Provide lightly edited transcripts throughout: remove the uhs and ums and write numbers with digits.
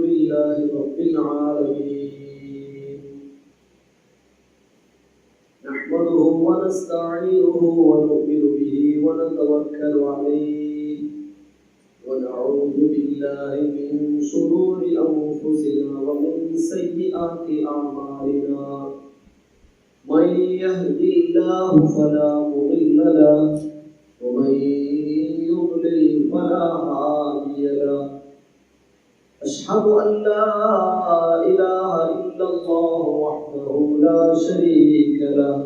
لله رب العالمين نحمده ونستعينه ونؤمن به ونتوكل عليه ونعوذ بالله من شرور أنفسنا ومن سيئات أعمالنا من يهدي الله فلا مضل له ومن يضلل فلا هادي له أشهد أن لا إله إلا الله وحده لا شريك له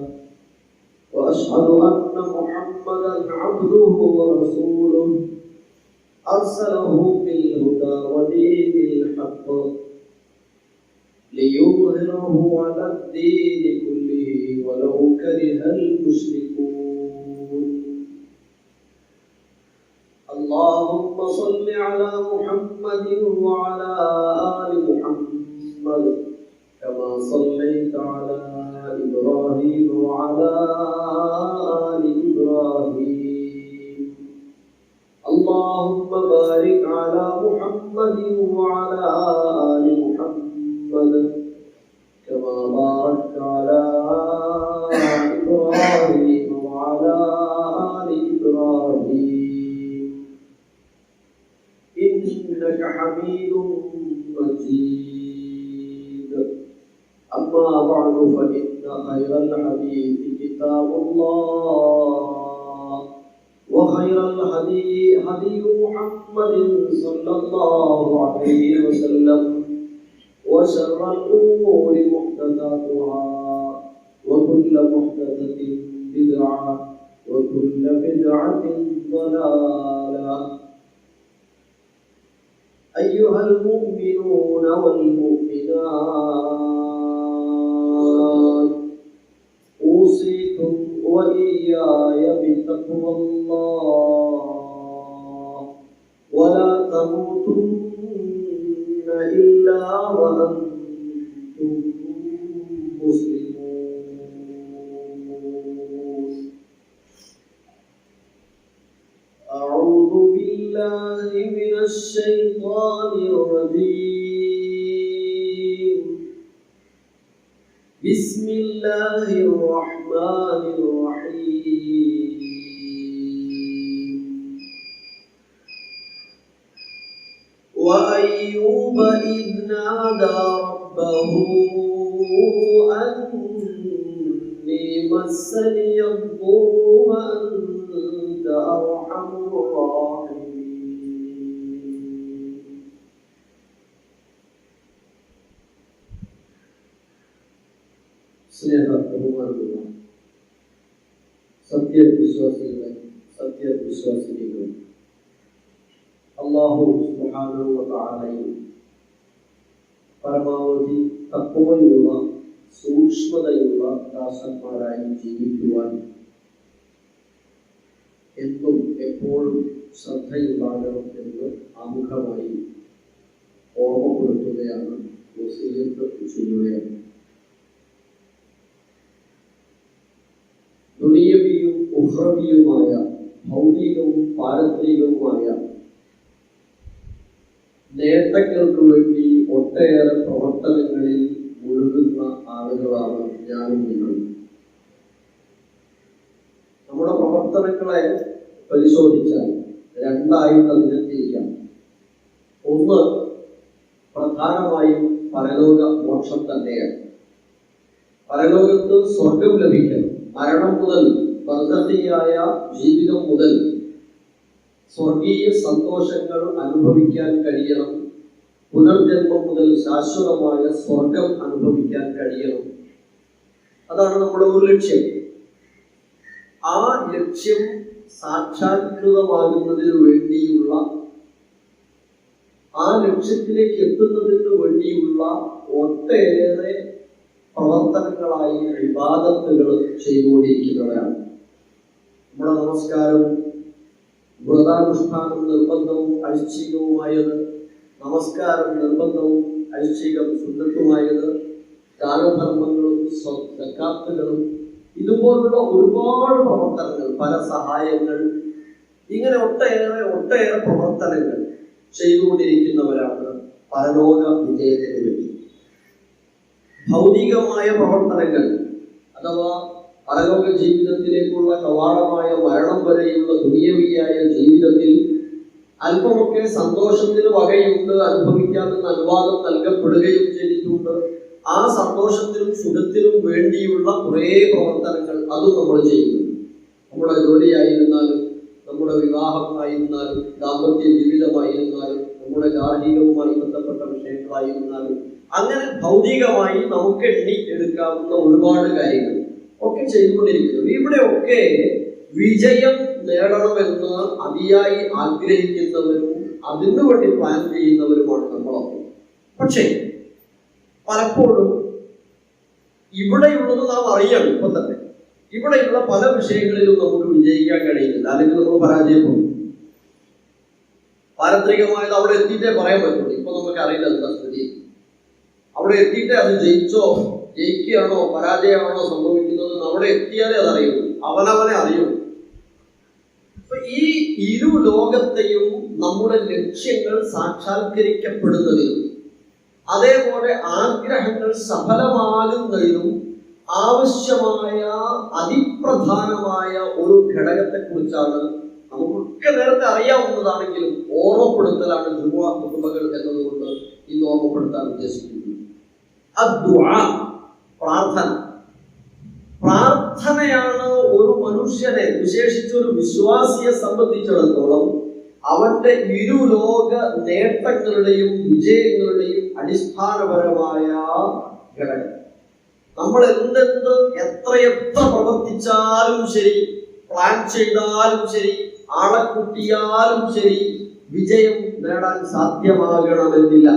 وأشهد أن محمدا عبده ورسوله أرسله بالهدى ودين الحق ليظهره على الدين كله ولو كره المشركون اللهم صل على محمد وعلى آل محمد كما صليت على إبراهيم وعلى آل إبراهيم اللهم بارك على محمد وعلى آل محمد كما باركت على إبراهيم وعلى آل إبراهيم إنك حميد مجيد أما بعد فإن خير الحديث كتاب الله وخير الهدي هدي محمد صلى الله عليه وسلم وشر الأمور محدثاتها وكل محدثة بدعة وكل بدعة ضلالة أيها المؤمنون والمؤمنات أوصيكم وإياي بتقوى الله ولا تموتن إلا وأنتم مسلمون أعوذ بالله من الشيطان الرجيم بسم الله الرحمن الرحيم وأيوب إذ نادى ربه أني مسني الضر وأنت أرحم الراحمين സ്നേഹബഹുമാനമുള്ള സത്യവിശ്വാസികളെ സത്യവിശ്വാസിനികൾ അല്ലാഹു സുബ്ഹാനഹു വ തആലയിൽ പരമാവധി തഖ്വയുള്ള സൂക്ഷ്മതയുള്ള ദാസന്മാരായി ജീവിക്കുവാൻ എന്നും എപ്പോഴും ശ്രദ്ധയുണ്ടാകണം എന്ന് ആമുഖമായി ഓർമ്മപ്പെടുത്തുകയാണ് വസിയത്ത് ചെയ്യുകയാണ്. ദുനിയവിയും ഉഖ്റവിയുമായ ഭൗതികവും പാരത്രികവുമായ നേട്ടങ്ങൾക്ക് വേണ്ടി ഒട്ടേറെ പ്രവർത്തനങ്ങളിൽ മുഴുകുന്ന ആളുകളാണ് ഞാനും നിങ്ങളും. നമ്മുടെ പ്രവർത്തനങ്ങളെ പരിശോധിച്ചാൽ രണ്ടായിട്ട് അതിനെ തിരിക്കാം. ഒന്ന് പ്രധാനമായും പരലോക മോക്ഷം തന്നെയാണ്. പരലോകത്ത് സ്വർഗം ലഭിക്കണം. മരണം മുതൽ ബർസഖിയായ ജീവിതം മുതൽ സ്വർഗീയ സന്തോഷങ്ങൾ അനുഭവിക്കാൻ കഴിയണം. പുനർജന്മം മുതൽ ശാശ്വതമായ സ്വർഗം അനുഭവിക്കാൻ കഴിയണം. അതാണ് നമ്മുടെ ഒരു ലക്ഷ്യം. ആ ലക്ഷ്യം സാക്ഷാത്കൃതമാകുന്നതിന് വേണ്ടിയുള്ള, ആ ലക്ഷ്യത്തിലേക്ക് എത്തുന്നതിന് വേണ്ടിയുള്ള ഒട്ടേറെ പ്രവർത്തനങ്ങളായി ഇബാദത്തുകൾ ചെയ്തുകൊണ്ടിരിക്കുന്നവരാണ്. നമ്മുടെ നമസ്കാരവും വ്രതാനുഷ്ഠാനം നിർബന്ധവും ഐച്ഛികവുമായത്, നമസ്കാരം നിർബന്ധവും ഐച്ഛികം സുന്നത്തുമായത്, ദാനധർമ്മങ്ങളും സക്കാത്തുകളും, ഇതുപോലുള്ള ഒരുപാട് പ്രവർത്തനങ്ങൾ, പല സഹായങ്ങൾ ഇങ്ങനെ ഒട്ടേറെ പ്രവർത്തനങ്ങൾ ചെയ്തുകൊണ്ടിരിക്കുന്നവരാണ് പരലോക വിജയത്തിന് വേണ്ടി. ഭൗതികമായ പ്രവർത്തനങ്ങൾ അഥവാ പരലോക ജീവിതത്തിലേക്കുള്ള കവാടമായ മരണം വരെയുള്ള ദുനിയവിയായ ജീവിതത്തിൽ അല്പമൊക്കെ സന്തോഷത്തിന് വകയുണ്ട്, അനുഭവിക്കാമെന്ന അനുവാദം നൽകപ്പെടുകയും ചെയ്തിട്ടുണ്ട്. ആ സന്തോഷത്തിനും സുഖത്തിനും വേണ്ടിയുള്ള കുറേ പ്രവർത്തനങ്ങൾ അതും നമ്മൾ ചെയ്യുന്നുണ്ട്. നമ്മുടെ ജോലിയായിരുന്നാലും, നമ്മുടെ വിവാഹമായിരുന്നാലും, ദാമ്പത്യ ജീവിതമായിരുന്നാലും, നമ്മുടെ ഗാർഹികവുമായി ബന്ധപ്പെട്ട വിഷയങ്ങളായിരുന്നാലും, അങ്ങനെ ഭൗതികമായി നമുക്ക് എടുക്കാവുന്ന ഒരുപാട് കാര്യങ്ങൾ ഒക്കെ ചെയ്തുകൊണ്ടിരിക്കുന്നു. ഇവിടെയൊക്കെ വിജയം നേടണമെന്ന് അതിയായി ആഗ്രഹിക്കുന്നവരും അതിനു വേണ്ടി പ്ലാൻ ചെയ്യുന്നവരുമാണ് നമ്മളൊക്കെ. പക്ഷേ പലപ്പോഴും ഇവിടെയുള്ളത് നാം അറിയണം. ഇപ്പൊ തന്നെ ഇവിടെയുള്ള പല വിഷയങ്ങളിലും നമുക്ക് വിജയിക്കാൻ കഴിയുന്നില്ല, അല്ലെങ്കിൽ നമ്മൾ പരാജയപ്പെടും. പാരത്രികമായത് അവിടെ എത്തിയിട്ടേ പറയാൻ പറ്റുള്ളൂ. ഇപ്പൊ നമുക്ക് അറിയില്ല എന്താ സ്ഥിതി. അവിടെ എത്തിയിട്ടേ അത് ജയിക്കുകയാണോ പരാജയമാണോ സംഭവിക്കുന്നത് അവിടെ എത്തിയാലേ അതറിയുള്ളൂ, അവനവനെ അറിയുള്ളൂ. അപ്പൊ ഈ ഇരു ലോകത്തെയും നമ്മുടെ ലക്ഷ്യങ്ങൾ സാക്ഷാത്കരിക്കപ്പെടുന്നതിനും അതേപോലെ ആഗ്രഹങ്ങൾ സഫലമാകുന്നതിനും ആവശ്യമായ അതിപ്രധാനമായ ഒരു ഘടകത്തെ കുറിച്ചാണ് നമുക്കൊക്കെ നേരത്തെ അറിയാവുന്നതാണെങ്കിലും ഓർമ്മപ്പെടുത്തലാണ് ജുമുഅ ഖുതുബകൾ എന്നതുകൊണ്ട് ഇന്ന് ഓർമ്മപ്പെടുത്താൻ ഉദ്ദേശിക്കുന്നത്. അദ്ദുആ, പ്രാർത്ഥന. പ്രാർത്ഥനയാണ് ഒരു മനുഷ്യനെ, വിശേഷിച്ചൊരു വിശ്വാസിയെ സംബന്ധിച്ചിടത്തോളം അവന്റെ ഇരുലോക നേട്ടങ്ങളുടെയും വിജയങ്ങളുടെയും അടിസ്ഥാനപരമായ ഘടകം. നമ്മൾ എത്രയെത്ര പ്രവർത്തിച്ചാലും ശരി, പ്ലാൻ ചെയ്താലും ശരി, ആളെ കൂട്ടിയാലും ശരി, വിജയം നേടാൻ സാധ്യമാകണമെന്നില്ല.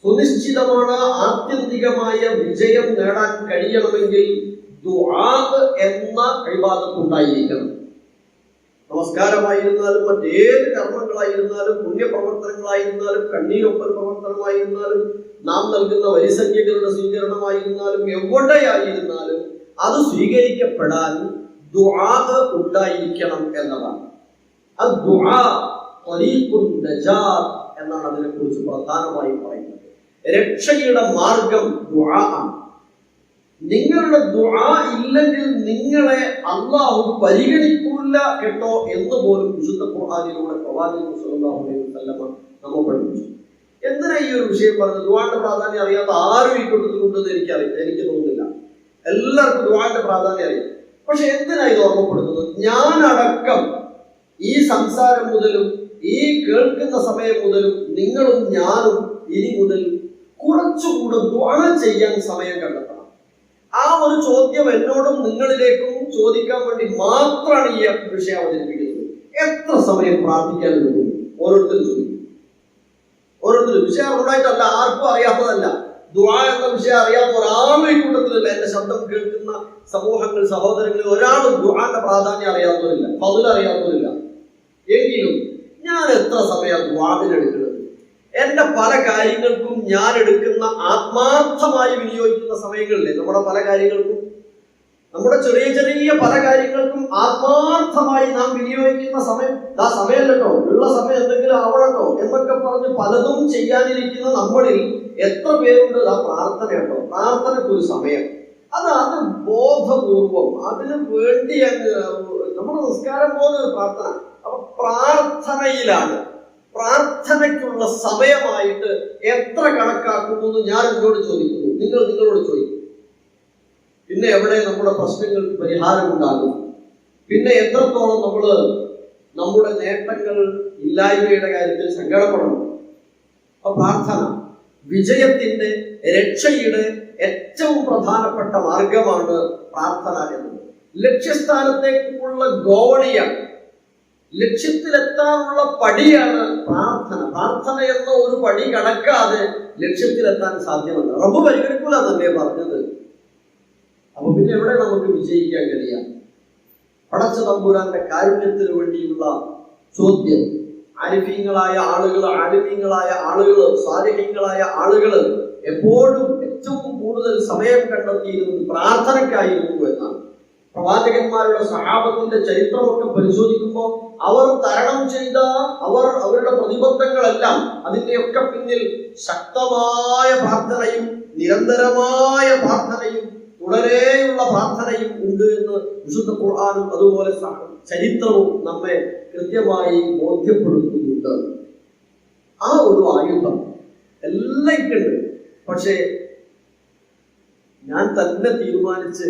സുനിശ്ചിതമാണ് ആത്യന്തികമായ വിജയം നേടാൻ കഴിയണമെങ്കിൽ ദുആ എന്ന ഇബാദത്ത് ഉണ്ടായിരിക്കണം. നമസ്കാരമായിരുന്നാലും, മറ്റേത് കർമ്മങ്ങളായിരുന്നാലും, പുണ്യപ്രവർത്തനങ്ങളായിരുന്നാലും, കണ്ണീരൊപ്പൽ പ്രവർത്തനമായിരുന്നാലും, നാം നൽകുന്ന വരിസംഖ്യകളുടെ സ്വീകരണമായിരുന്നാലും, എവിടെയായിരുന്നാലും അത് സ്വീകരിക്കപ്പെടാൻ ദുആ ഉണ്ടായിരിക്കണം എന്നതാണ്. അദ്ദുആ ത്വരീഖുൻ നജാത്ത് എന്നാണ് അതിനെ കുറിച്ച് പ്രധാനമായി പറയുന്നത്. രക്ഷയുടെ മാർഗം ദുആ ആണ്. നിങ്ങളുടെ ദുആ ഇല്ലെങ്കിൽ നിങ്ങളെ അല്ലാഹു പരിഗണിക്കൂല കേട്ടോ എന്ന് പോലും വിശുദ്ധ ഖുർആനിലൂടെ പ്രവാചകൻ സ്വല്ലല്ലാഹു അലൈഹി വസല്ലം നമ്മെ പഠിപ്പിച്ചു. എന്തിനാ ഈ ഒരു വിഷയം പറഞ്ഞത്? ദുആന്റെ പ്രാധാന്യം അറിയാത്ത ആരും ഈ കൂട്ടത്തിലുണ്ടെന്ന് എനിക്ക് തോന്നുന്നില്ല. എല്ലാവർക്കും ദുആന്റെ പ്രാധാന്യം അറിയാം. പക്ഷെ എന്തിനാ ഇത് ഓർമ്മപ്പെടുത്തുന്നത്? ഞാനടക്കം ഈ സംസാരം മുതലും ഈ കേൾക്കുന്ന സമയം മുതലും നിങ്ങളും ഞാനും ഇനി മുതൽ കുറച്ചുകൂടെ ദുആ ചെയ്യാൻ സമയം കണ്ടെത്തണം. ആ ഒരു ചോദ്യം എന്നോടും നിങ്ങളിലേക്കും ചോദിക്കാൻ വേണ്ടി മാത്രമാണ് ഈ വിഷയം അവതരിപ്പിക്കുന്നത്. എത്ര സമയം പ്രാർത്ഥിക്കാൻ എടുക്കുന്നു? ഓരോരുത്തരും ചോദിക്കും. ഓരോരുത്തരും വിഷയം ഉണ്ടായിട്ടല്ല, ആർക്കും അറിയാത്തതല്ല. ദുആ എന്ന വിഷയം അറിയാത്ത ഒരാളും ഈ കൂട്ടത്തിലില്ല. എന്റെ ശബ്ദം കേൾക്കുന്ന സമൂഹങ്ങൾ, സഹോദരങ്ങളിൽ ഒരാളും ദുആന്റെ പ്രാധാന്യം അറിയാത്തവരില്ല, ഫദ്ൽ അറിയാത്തവരില്ല. എങ്കിലും ഞാൻ എത്ര സമയം ദുആവിനെടുക്കുന്നത്? എന്റെ പല കാര്യങ്ങൾക്കും ഞാൻ എടുക്കുന്ന ആത്മാർത്ഥമായി വിനിയോഗിക്കുന്ന സമയങ്ങളില്ലേ, നമ്മുടെ പല കാര്യങ്ങൾക്കും, നമ്മുടെ ചെറിയ ചെറിയ പല കാര്യങ്ങൾക്കും ആത്മാർത്ഥമായി നാം വിനിയോഗിക്കുന്ന സമയം, ആ സമയമല്ലോ ഉള്ള സമയം എന്തെങ്കിലും ആവണട്ടോ എന്നൊക്കെ പറഞ്ഞ് പലതും ചെയ്യാനിരിക്കുന്ന നമ്മളിൽ എത്ര പേരുണ്ട് ആ പ്രാർത്ഥന കേട്ടോ? പ്രാർത്ഥനയ്ക്കൊരു സമയം, അത് ബോധപൂർവം അതിന് വേണ്ടി നമ്മുടെ നിസ്കാരം പോലെ ഒരു പ്രാർത്ഥന. അപ്പൊ പ്രാർത്ഥനയിലാണ്, പ്രാർത്ഥനയ്ക്കുള്ള സമയമായിട്ട് എത്ര കണക്കാക്കുന്നു എന്ന് ഞാൻ എന്നോട് ചോദിക്കുന്നു, നിങ്ങൾ നിങ്ങളോട് ചോദിക്കും. പിന്നെ എവിടെ നമ്മുടെ പ്രശ്നങ്ങൾക്ക് പരിഹാരമുണ്ടാകും? പിന്നെ എത്രത്തോളം നമ്മുടെ നേട്ടങ്ങൾ ഇല്ലായ്മയുടെ കാര്യത്തിൽ സങ്കടപ്പെടണം? അപ്പൊ പ്രാർത്ഥന വിജയത്തിന്റെ, രക്ഷയുടെ ഏറ്റവും പ്രധാനപ്പെട്ട മാർഗമാണ് പ്രാർത്ഥന എന്നത്. ലക്ഷ്യസ്ഥാനത്തേക്കുള്ള ഗോവണിയാണ്, ലക്ഷ്യത്തിലെത്താനുള്ള പടിയാണ് പ്രാർത്ഥന. പ്രാർത്ഥന എന്ന ഒരു പടി കടക്കാതെ ലക്ഷ്യത്തിലെത്താൻ സാധ്യമല്ല. റബ്ബ് പരിഗണിക്കൂല എന്നല്ലേ പറഞ്ഞത്. അപ്പൊ പിന്നെ എവിടെ നമുക്ക് വിജയിക്കാൻ കഴിയാം? പടച്ച തമ്പുരാന്റെ കാരുണ്യത്തിന് വേണ്ടിയുള്ള ചോദ്യം. ആലിമീങ്ങളായ ആളുകൾ സാലിഹീങ്ങളായ ആളുകൾ എപ്പോഴും ഏറ്റവും കൂടുതൽ സമയം കണ്ടെത്തിയിരുന്നത് പ്രാർത്ഥനയ്ക്കായിരുന്നു എന്നാണ്. പ്രവാചകന്മാരുടെ സഹാബത്തിന്റെ ചരിത്രമൊക്കെ പരിശോധിക്കുമ്പോൾ അവർ തരണം ചെയ്ത അവരുടെ പ്രതിബന്ധങ്ങളെല്ലാം അതിന്റെയൊക്കെ പിന്നിൽ ശക്തമായ പ്രാർത്ഥനയും നിരന്തരമായ പ്രാർത്ഥനയും തുടരെയുള്ള പ്രാർത്ഥനയും ഉണ്ട് എന്ന് വിശുദ്ധ ഖുർആനും അതുപോലെ ചരിത്രവും നമ്മെ കൃത്യമായി ബോധ്യപ്പെടുത്തുന്നുണ്ട്. ആ ഒരു ആയുധം എല്ലായിട്ടുണ്ട്. പക്ഷേ ഞാൻ തന്നെ തീരുമാനിച്ച്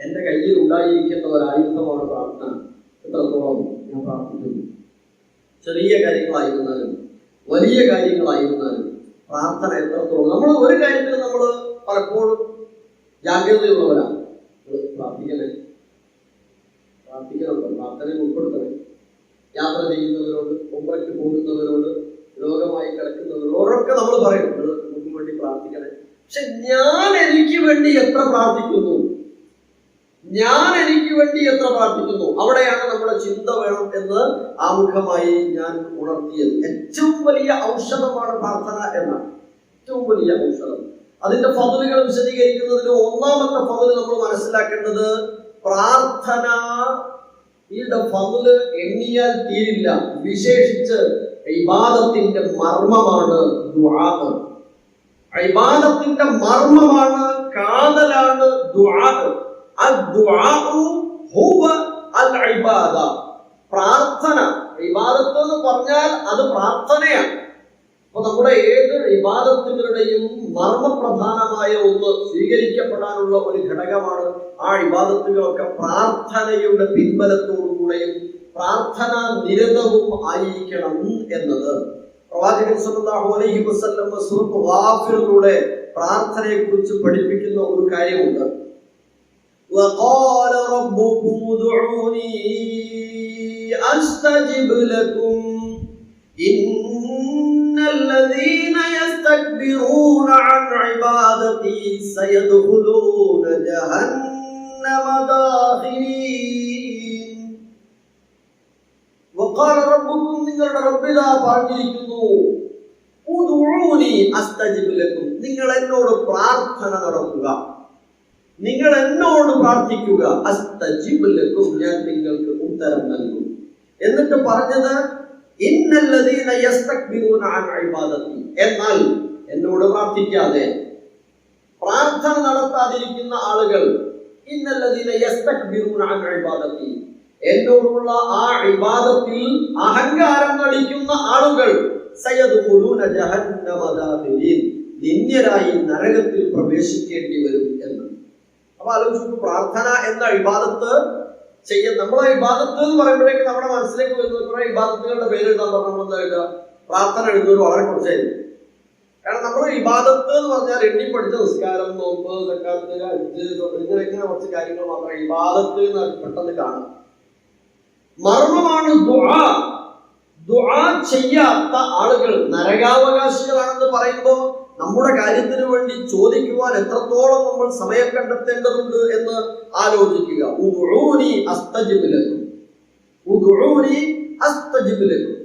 എൻ്റെ കയ്യിൽ ഉണ്ടായിരിക്കുന്ന ഒരു ആയുധമാണ് പ്രാർത്ഥന. എത്രത്തോളം ഞാൻ പ്രാർത്ഥിക്കുന്നു. ചെറിയ കാര്യങ്ങളായിരുന്നാലും വലിയ കാര്യങ്ങളായിരുന്നാലും പ്രാർത്ഥന എത്രത്തോളം. നമ്മൾ ഒരു കാര്യത്തിൽ നമ്മൾ പലപ്പോഴും ജാഗ്രതയുള്ളവരാണ്. പ്രാർത്ഥിക്കണം, പ്രാർത്ഥനയിൽ ഉൾപ്പെടുത്തണേ. യാത്ര ചെയ്യുന്നവരോട്, ഉംറയ്ക്ക് പോകുന്നവരോട്, രോഗമായി കിടക്കുന്നവരോടൊക്കെ നമ്മൾ പറയും നമുക്ക് വേണ്ടി പ്രാർത്ഥിക്കണേ. പക്ഷെ ഞാൻ എനിക്ക് വേണ്ടി എത്ര പ്രാർത്ഥിക്കുന്നു, അവിടെയാണ് നമ്മുടെ ചിന്ത വേണം എന്ന് ആമുഖമായി ഞാൻ ഉണർത്തിയത്. ഏറ്റവും വലിയ ഔഷധമാണ് പ്രാർത്ഥന എന്നാണ്. ഏറ്റവും വലിയ ഔഷധം. അതിന്റെ ഫضലുകൾ വിശദീകരിക്കുന്നതിന് ഒന്നാമത്തെ ഫضൽ നമ്മൾ മനസ്സിലാക്കേണ്ടത്, പ്രാർത്ഥനയുടെ ഫضല് എണ്ണിയാൽ തീരില്ല. വിശേഷിച്ച് ഇബാദത്തിന്റെ മർമ്മമാണ് ദുആ. ഇബാദത്തിന്റെ മർമ്മമാണ്, കാതലാണ് ദുആ. പ്രാർത്ഥന, ഇബാദത്ത് എന്ന് പറഞ്ഞാൽ അത് പ്രാർത്ഥനയാണ്. അപ്പൊ നമ്മുടെ ഏത് ഇബാദത്തുകളുടെയും മർമ്മപ്രധാനമായ ഒന്ന് സ്വീകരിക്കപ്പെടാനുള്ള ഒരു ഘടകമാണ് ആ ഇബാദത്തുകളൊക്കെ പ്രാർത്ഥനയുടെ പിൻബലത്തോടുകൂടെയും പ്രാർത്ഥന നിരതവും ആയിരിക്കണം എന്നത്. പ്രവാചകൻ സല്ലല്ലാഹു അലൈഹി വസല്ലം സൂറത്ത് ഗാഫിറിലൂടെ പ്രാർത്ഥനയെ കുറിച്ച് പഠിപ്പിക്കുന്ന ഒരു കാര്യമുണ്ട്. وقال ربكم ادعوني أستجب لكم إن الذين يستكبرون عن عبادتي سيدخلون جهنم داخرين. وقال ربكم നിങ്ങളുടെ റബ്ബ് ഇതാ പറഞ്ഞിരിക്കുന്നു, ഉദ്ഉനി അസ്തജിബ് ലക്കും, നിങ്ങൾ എന്നോട് പ്രാർത്ഥന നടത്തുക, നിങ്ങൾ എന്നോട് പ്രാർത്ഥിക്കുക, അസ്തജിബ് ലക്കും, ഞാൻ നിങ്ങൾക്ക് ഉത്തരം നൽകും. എന്നിട്ട് പറഞ്ഞത് ഇന്നല്ലദീന യസ്തക്ബിറൂന അൻ ഇബാദതി, എന്നാൽ എന്നോട് പ്രാർത്ഥിക്കാതെ പ്രാർത്ഥന നടത്താതിരിക്കുന്ന ആളുകൾ, ഇന്നല്ലദീന യസ്തക്ബിറൂന അൻ ഇബാദതി, എന്നോടുള്ള ആ ഇബാദത്തിൽ അഹങ്കാരം നടിക്കുന്ന ആളുകൾ, സയദ്ഖുലൂന ജഹന്നമ ദാഖിലീൻ, നിന്ദ്യരായി നരകത്തിൽ പ്രവേശിക്കേണ്ടി വരും എന്ന്. അപ്പൊ ആലോചിച്ചു, പ്രാർത്ഥന എന്ന ഇബാദത്ത് നമ്മളെ ഇബാദത്ത് എന്ന് പറയുമ്പോഴേക്ക് നമ്മുടെ മനസ്സിലേക്ക് വരുന്ന കുറെ ഇബാദത്തുകളുടെ പേര് എഴുതാൻ പറഞ്ഞാൽ നമ്മൾ എഴുതുക, പ്രാർത്ഥന എഴുതുന്നത് വളരെ കുറച്ചായിരുന്നു. കാരണം നമ്മൾ ഇബാദത്ത് എന്ന് പറഞ്ഞാൽ എണ്ണി പഠിച്ച നിസ്കാരം, നോമ്പ്, സക്കാത്ത്, ഹജ്ജ്, ഇങ്ങനെ കുറച്ച് കാര്യങ്ങൾ മാത്രമേ ഇബാദത്ത് എന്ന് പെട്ടെന്ന് കാണും. മർമ്മമാണ് ദുആ. ദുആ ചെയ്യാത്ത ആളുകൾ നരകാവകാശികളാണെന്ന് പറയുമ്പോൾ നമ്മുടെ കാര്യത്തിന് വേണ്ടി ചോദിക്കുവാൻ എത്രത്തോളം നമ്മൾ സമയം കണ്ടെത്തേണ്ടതുണ്ട് എന്ന് ആലോചിക്കുക. ഉദ്ഉനി അസ്തജിബ് ലക്കും, ഉദ്ഉനി അസ്തജിബ് ലക്കും.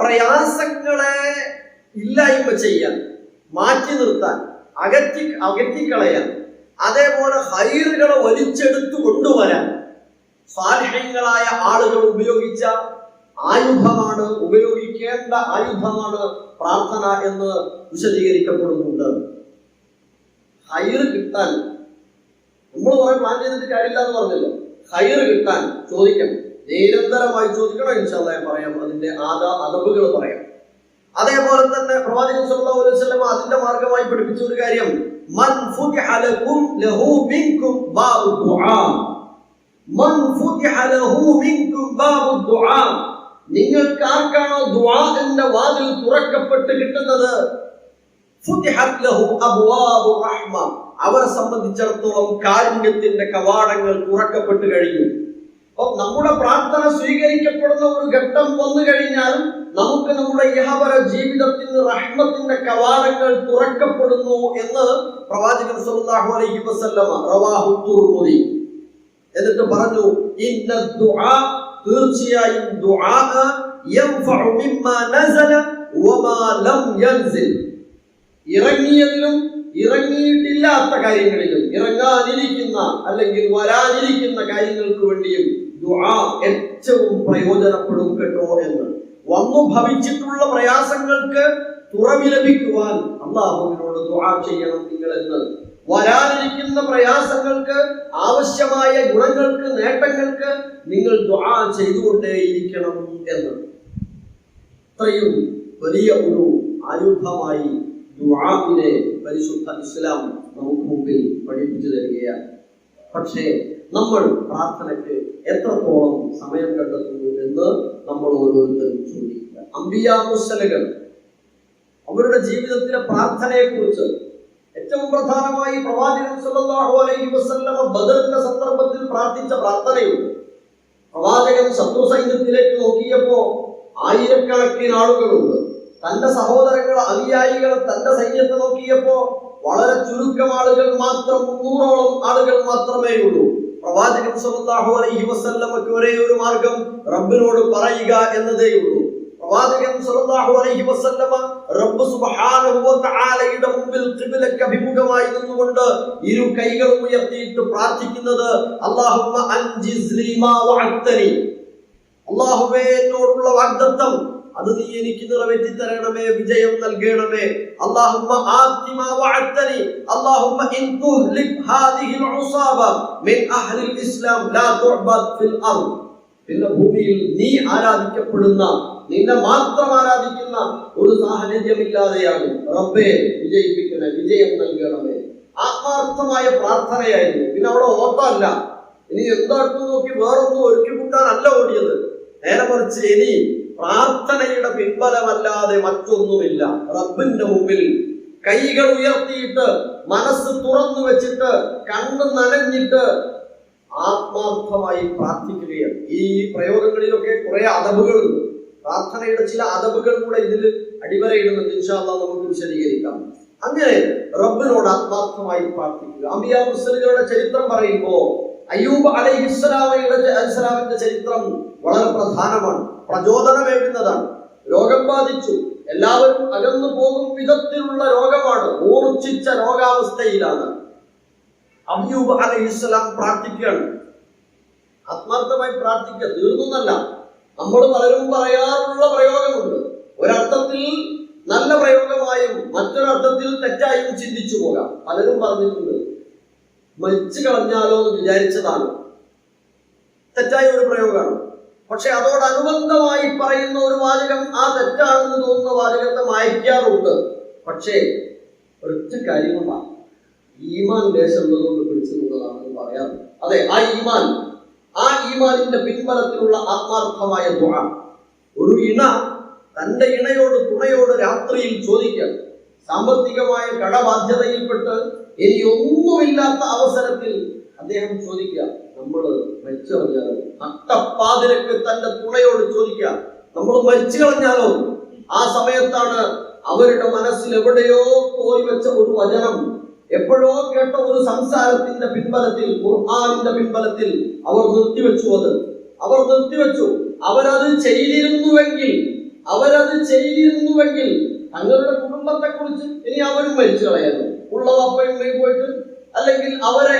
പ്രയാസങ്ങളെ ഇല്ലായ്മ ചെയ്യാൻ, മാറ്റി നിർത്താൻ, അകറ്റിക്കളയാൻ, അതേപോലെ ഹൈറുകളെ വലിച്ചെടുത്തു കൊണ്ടുവരാൻ സാലിഹ്യങ്ങളായ ആളുകൾ ഉപയോഗിച്ച ആയുധമാണ്, ഉപയോഗിക്കേണ്ട ആയുധമാണ് പ്രാർത്ഥന എന്ന് വിശദീകരിക്കപ്പെടുന്നുണ്ട്. ഹൈറ് കിട്ടാൻ നമ്മൾ കുറെ പ്ലാൻ ചെയ്തിട്ട് കാര്യമില്ല എന്ന് പറഞ്ഞല്ലോ. ഹൈറ് കിട്ടാൻ ചോദിക്കണം, നിരന്തരമായി ചോദിക്കണം. ഇൻഷാ അല്ലാഹ് ഞാൻ പറയാം, അതിന്റെ അദബുകൾ പറയാം. അതേപോലെ തന്നെ പ്രവാചകൻ സല്ലല്ലാഹു അലൈഹി വസല്ലം അതിന്റെ മാർഗമായി പഠിപ്പിച്ച ഒരു കാര്യം, മൻ ഫുതിഹ ലക്കും ലഹു മിൻകും ബാബു ദുആ, മൻ ഫുതിഹ ലഹു മിൻകും ബാബു ദുആ, നിങ്ങൾക്ക് ആർക്കാണോ ദുആഇന്റെ വാതിൽ തുറക്കപ്പെട്ട് കിട്ടുന്നത്, ഫുതിഹത് ലഹു അബ്വാബു റഹ്മ, അവരെ സംബന്ധിച്ചിടത്തോളം കാരുണ്യത്തിന്റെ കവാടങ്ങൾ തുറക്കപ്പെട്ട് കഴിഞ്ഞു. അപ്പോൾ നമ്മുടെ പ്രാർത്ഥന സ്വീകരിക്കപ്പെടുന്ന ഒരു ഘട്ടം വന്നു കഴിഞ്ഞാൽ നമുക്ക് നമ്മുടെ ഇഹപര ജീവിതത്തിന് റഹ്മത്തിന്റെ കവാടങ്ങൾ തുറക്കപ്പെടുന്നു എന്ന് പ്രവാചകൻ സല്ലല്ലാഹു അലൈഹി വസല്ലം റവാഹു തുർമുദി. എന്നിട്ട് പറഞ്ഞു, ഇന്ന ദുആ, തീർച്ചയായും ദുആ യൻഫഉ മിമ്മാ നസല വമാ ലം യൻസിൽ, ഇറങ്ങിയതിലും ഇറങ്ങിയിട്ടില്ലാത്ത കാര്യങ്ങളിലും, ഇറങ്ങാനിരിക്കുന്ന അല്ലെങ്കിൽ വരാനിരിക്കുന്ന കാര്യങ്ങൾക്ക് വേണ്ടിയും ദുആ ഏറ്റവും പ്രയോജനപ്പെടും കേട്ടോ എന്ന്. വന്നു ഭവിച്ചിട്ടുള്ള പ്രയാസങ്ങൾക്ക് തുറവി ലഭിക്കുവാൻ അല്ലാഹുവിനോട് ദുആ ചെയ്യണം നിങ്ങളെന്ന്. വരാനിരിക്കുന്ന പ്രയാസങ്ങൾക്ക്, ആവശ്യമായ ഗുണങ്ങൾക്ക്, നേട്ടങ്ങൾക്ക് നിങ്ങൾ ദുആ ചെയ്തുകൊണ്ടേയിരിക്കണം എന്ന്. ഇത്രയും വലിയ ഒരു ആയുധമായി ദുആഇനെ പരിശുദ്ധ ഇസ്ലാം നമുക്ക് മുമ്പിൽ പഠിപ്പിച്ചു തരികയാണ്. പക്ഷേ നമ്മൾ പ്രാർത്ഥനയ്ക്ക് എത്രത്തോളം സമയം കണ്ടെത്തുന്നു എന്ന് നമ്മൾ ഓരോരുത്തരും ചോദിക്കുക. അംബിയാ മുർസലുകൾ അവരുടെ ജീവിതത്തിലെ പ്രാർത്ഥനയെ കുറിച്ച് ഏറ്റവും പ്രധാനമായി പ്രവാചകൻ സല്ലല്ലാഹു അലൈഹി വസല്ലമ ബദറിന്റെ സന്ദർഭത്തിൽ പ്രാർത്ഥിച്ച പ്രാർത്ഥനയുണ്ട്. പ്രവാചകൻ ശത്രു സൈന്യത്തിലേക്ക് നോക്കിയപ്പോ ആയിരക്കണക്കിന് ആളുകളുണ്ട്. തന്റെ സഹോദരങ്ങൾ, അനുയായികൾ തന്റെ സൈന്യത്തെ നോക്കിയപ്പോ വളരെ ചുരുക്കം ആളുകൾ മാത്രം, 300ഓളം ആളുകൾ മാത്രമേ ഉള്ളൂ. പ്രവാചകൻ സല്ലല്ലാഹു അലൈഹി വസല്ലമക്ക് ഒരേ ഒരു മാർഗം റബ്ബിനോട് പറയുക എന്നതേ ഉള്ളൂ. പ്രവാചകൻ സല്ലല്ലാഹു അലൈഹി വസല്ലമ റബ്ബ് സുബ്ഹാനഹു വ തആലയുടെ മുമ്പിൽ ഖിബ്ലക്ക് അഭിമുഖമായി നിന്നുകൊണ്ട് ഇരു കൈകളും ഉയർത്തിയിട്ട് പ്രാർത്ഥിക്കുന്നത് അല്ലാഹുമ്മ അൻജിസ് ലി മാ വഅദ്തനി, അല്ലാഹുവേ എന്നോടുള്ള വാഗ്ദത്തം അത് നീ എനിക്ക് നിറവേറ്റി തരണമേ, വിജയം നൽകണമേ. അല്ലാഹുമ്മ ആതി മാ വഅദ്തനി, അല്ലാഹുമ്മ ഇൻ തുഹ്ലിക് ഹാദിഹിൽ ഉസാബ മിൻ അഹ്ലിൽ ഇസ്ലാം ലാ തുഅബദ് ഫിൽ അർദ്. പിന്നെ ഭൂമിയിൽ നീ ആരാധിക്കപ്പെടുന്ന, നിന്നെ മാത്രം ആരാധിക്കുന്ന ഒരു സാഹചര്യമില്ലാതെയാകും. റബ്ബേ വിജയിപ്പിക്കണേ, വിജയം നൽകണമേ. ആത്മാർത്ഥമായ പ്രാർത്ഥനയായിരുന്നു. പിന്നെ അവിടെ ഓട്ടമല്ല, ഇനി എന്താണെന്ന് നോക്കി വേറൊന്നും ഒരുക്കി കൂട്ടാനല്ല ഓടിയത്. നേരെ മറിച്ച് ഇനി പ്രാർത്ഥനയുടെ പിൻബലമല്ലാതെ മറ്റൊന്നുമില്ല. റബ്ബിന്റെ മുമ്പിൽ കൈകൾ ഉയർത്തിയിട്ട്, മനസ്സ് തുറന്നു വെച്ചിട്ട്, കണ്ണ് നനഞ്ഞിട്ട് ആത്മാർത്ഥമായി പ്രാർത്ഥിക്കുകയാണ്. ഈ പ്രയോഗങ്ങളിലൊക്കെ കുറെ അദബുകളുണ്ട്. പ്രാർത്ഥനയുടെ ചില അദബുകൾ കൂടെ ഇതിൽ അടിവരയിടുന്നുണ്ട്. ഇൻഷാ അല്ലാഹ് നമുക്ക് വിശദീകരിക്കാം. അങ്ങനെ റബ്ബിനോട് ആത്മാർത്ഥമായി പ്രാർത്ഥിക്കുക. അംബിയാ മുർസലുകളുടെ ചരിത്രം പറയുമ്പോൾ അയ്യൂബ് അലൈഹിസ്സലാമിന്റെ ചരിത്രം വളരെ പ്രധാനമാണ്, പ്രചോദനമേകുന്നതാണ്. രോഗം ബാധിച്ചു, എല്ലാവരും അകന്നു പോകും വിധത്തിലുള്ള രോഗമാണ്, മൂർച്ഛിച്ച രോഗാവസ്ഥയിലാണ്. അയ്യൂബ് അലൈഹിസ്സലാം പ്രാർത്ഥിക്കുകയാണ്. ആത്മാർത്ഥമായി പ്രാർത്ഥിക്കുക, തീർന്നല്ല. നമ്മൾ പലരും പറയാറുള്ള പ്രയോഗമുണ്ട്. ഒരർത്ഥത്തിൽ നല്ല പ്രയോഗമായും മറ്റൊരർത്ഥത്തിൽ തെറ്റായും ചിന്തിച്ചു പോകാം. പലരും പറഞ്ഞിട്ടുണ്ട് മരിച്ചു കളഞ്ഞാലോ എന്ന് വിചാരിച്ചതാണ്. തെറ്റായ ഒരു പ്രയോഗമാണ്. പക്ഷെ അതോടനുബന്ധമായി പറയുന്ന ഒരു വാചകം ആ തെറ്റാണെന്ന് തോന്നുന്ന വാചകത്തെ മായ്ക്കാറുണ്ട്. പക്ഷേ ഒരൊറ്റ കാര്യമാണ്, ഈമാൻ ലേശം ഉള്ളതുകൊണ്ട് പിടിച്ചു നിന്നതാണെന്ന് പറയാറ്. അതെ, ആ ഈമാനിന്റെ പിൻബലത്തിലുള്ള ആത്മാർത്ഥമായ ദുആ. ഒരു ഇണ തന്റെ ഇണയോട്, തുണയോട് രാത്രിയിൽ ചോദിക്കാം. സാമ്പത്തികമായ കടബാധ്യതയിൽപ്പെട്ട് ഇനി ഒന്നുമില്ലാത്ത അവസരത്തിൽ അദ്ദേഹം ചോദിക്കുക, നമ്മൾ മരിച്ചു കളഞ്ഞാലോ? നട്ടപ്പാതിരക്ക് തന്റെ തുണയോട് ചോദിക്കുക, നമ്മൾ മരിച്ചു കളഞ്ഞാലോ? ആ സമയത്താണ് അവരുടെ മനസ്സിൽ എവിടെയോ കോരിവെച്ച ഒരു വചനം, എപ്പോഴോ കേട്ട ഒരു സംസാരത്തിന്റെ പിൻബലത്തിൽ, ഖുർആനിന്റെ പിൻബലത്തിൽ അവർ നിർത്തിവെച്ചു. അവർ നിർത്തിവെച്ചു. അവരത് ചെയ്തിരുന്നുവെങ്കിൽ തങ്ങളുടെ കുടുംബത്തെ കുറിച്ച് ഇനി അവരും മരിച്ചു കളയായിരുന്നു. ഉള്ളത് അപ്പയും പോയിട്ട്, അല്ലെങ്കിൽ അവരെ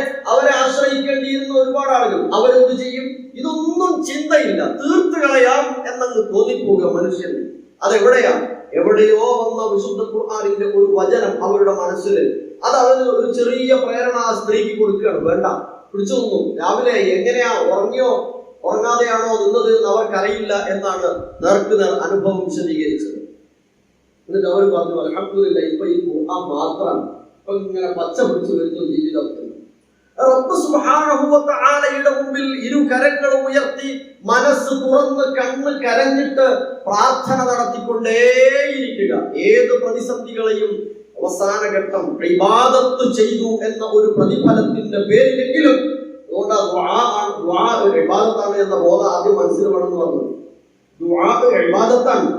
ആശ്രയിക്കേണ്ടിയിരുന്ന ഒരുപാട് ആളുകൾ, അവരെന്ത് ചെയ്യും? ഇതൊന്നും ചിന്തയില്ല, തീർത്തു കളയാം എന്നങ്ങ് തോന്നിപ്പോവുക മനുഷ്യന്. അതെവിടെയാണ്? എവിടെയോ വന്ന വിശുദ്ധ ഖുർആനിന്റെ ഒരു വചനം അവരുടെ മനസ്സിൽ, അത് അവന് ഒരു ചെറിയ പ്രേരണ ആ സ്ത്രീക്ക് കൊടുക്കുകയാണ്. വേണ്ട, പിടിച്ചു നിന്നു. രാവിലെ എങ്ങനെയാ ഉറങ്ങിയോ ഉറങ്ങാതെയാണോ നിന്നത് എന്ന് അവർക്കറിയില്ല എന്നാണ് നേർക്കുനേർ അനുഭവം വിശദീകരിച്ചത്. എന്നിട്ട് അവർ പറഞ്ഞു, അൽഹംദുലില്ലാഹ്, ഇപ്പൊ ഈ ഖുർആൻ മാത്രമാണ് ഇപ്പൊ ഇങ്ങനെ പച്ച പിടിച്ചു വരുന്ന ജീവിതത്തിൽ. റബ്ബ് സുബ്ഹാനഹു വ തആലയുടെ മുമ്പിൽ ഇരു കരങ്ങളും ഉയർത്തി, മനസ്സ് തുറന്ന്, കണ്ണ് കരഞ്ഞിട്ട് പ്രാർത്ഥന നടത്തിക്കൊണ്ടേയിരിക്കുക. ഏത് പ്രതിസന്ധികളെയും അവസാന ഘട്ടം ഇബാദത്ത് ചെയ്തു എന്ന ഒരു പ്രതിഫലത്തിന്റെ പേരിലെങ്കിലും, അതുകൊണ്ട് ദുആ ഒരു ഇബാദത്താണ് എന്ന ബോധം ആദ്യം മനസ്സിൽ വേണമെന്ന് പറഞ്ഞു. ദുആ ഒരു ഇബാദത്താണ്.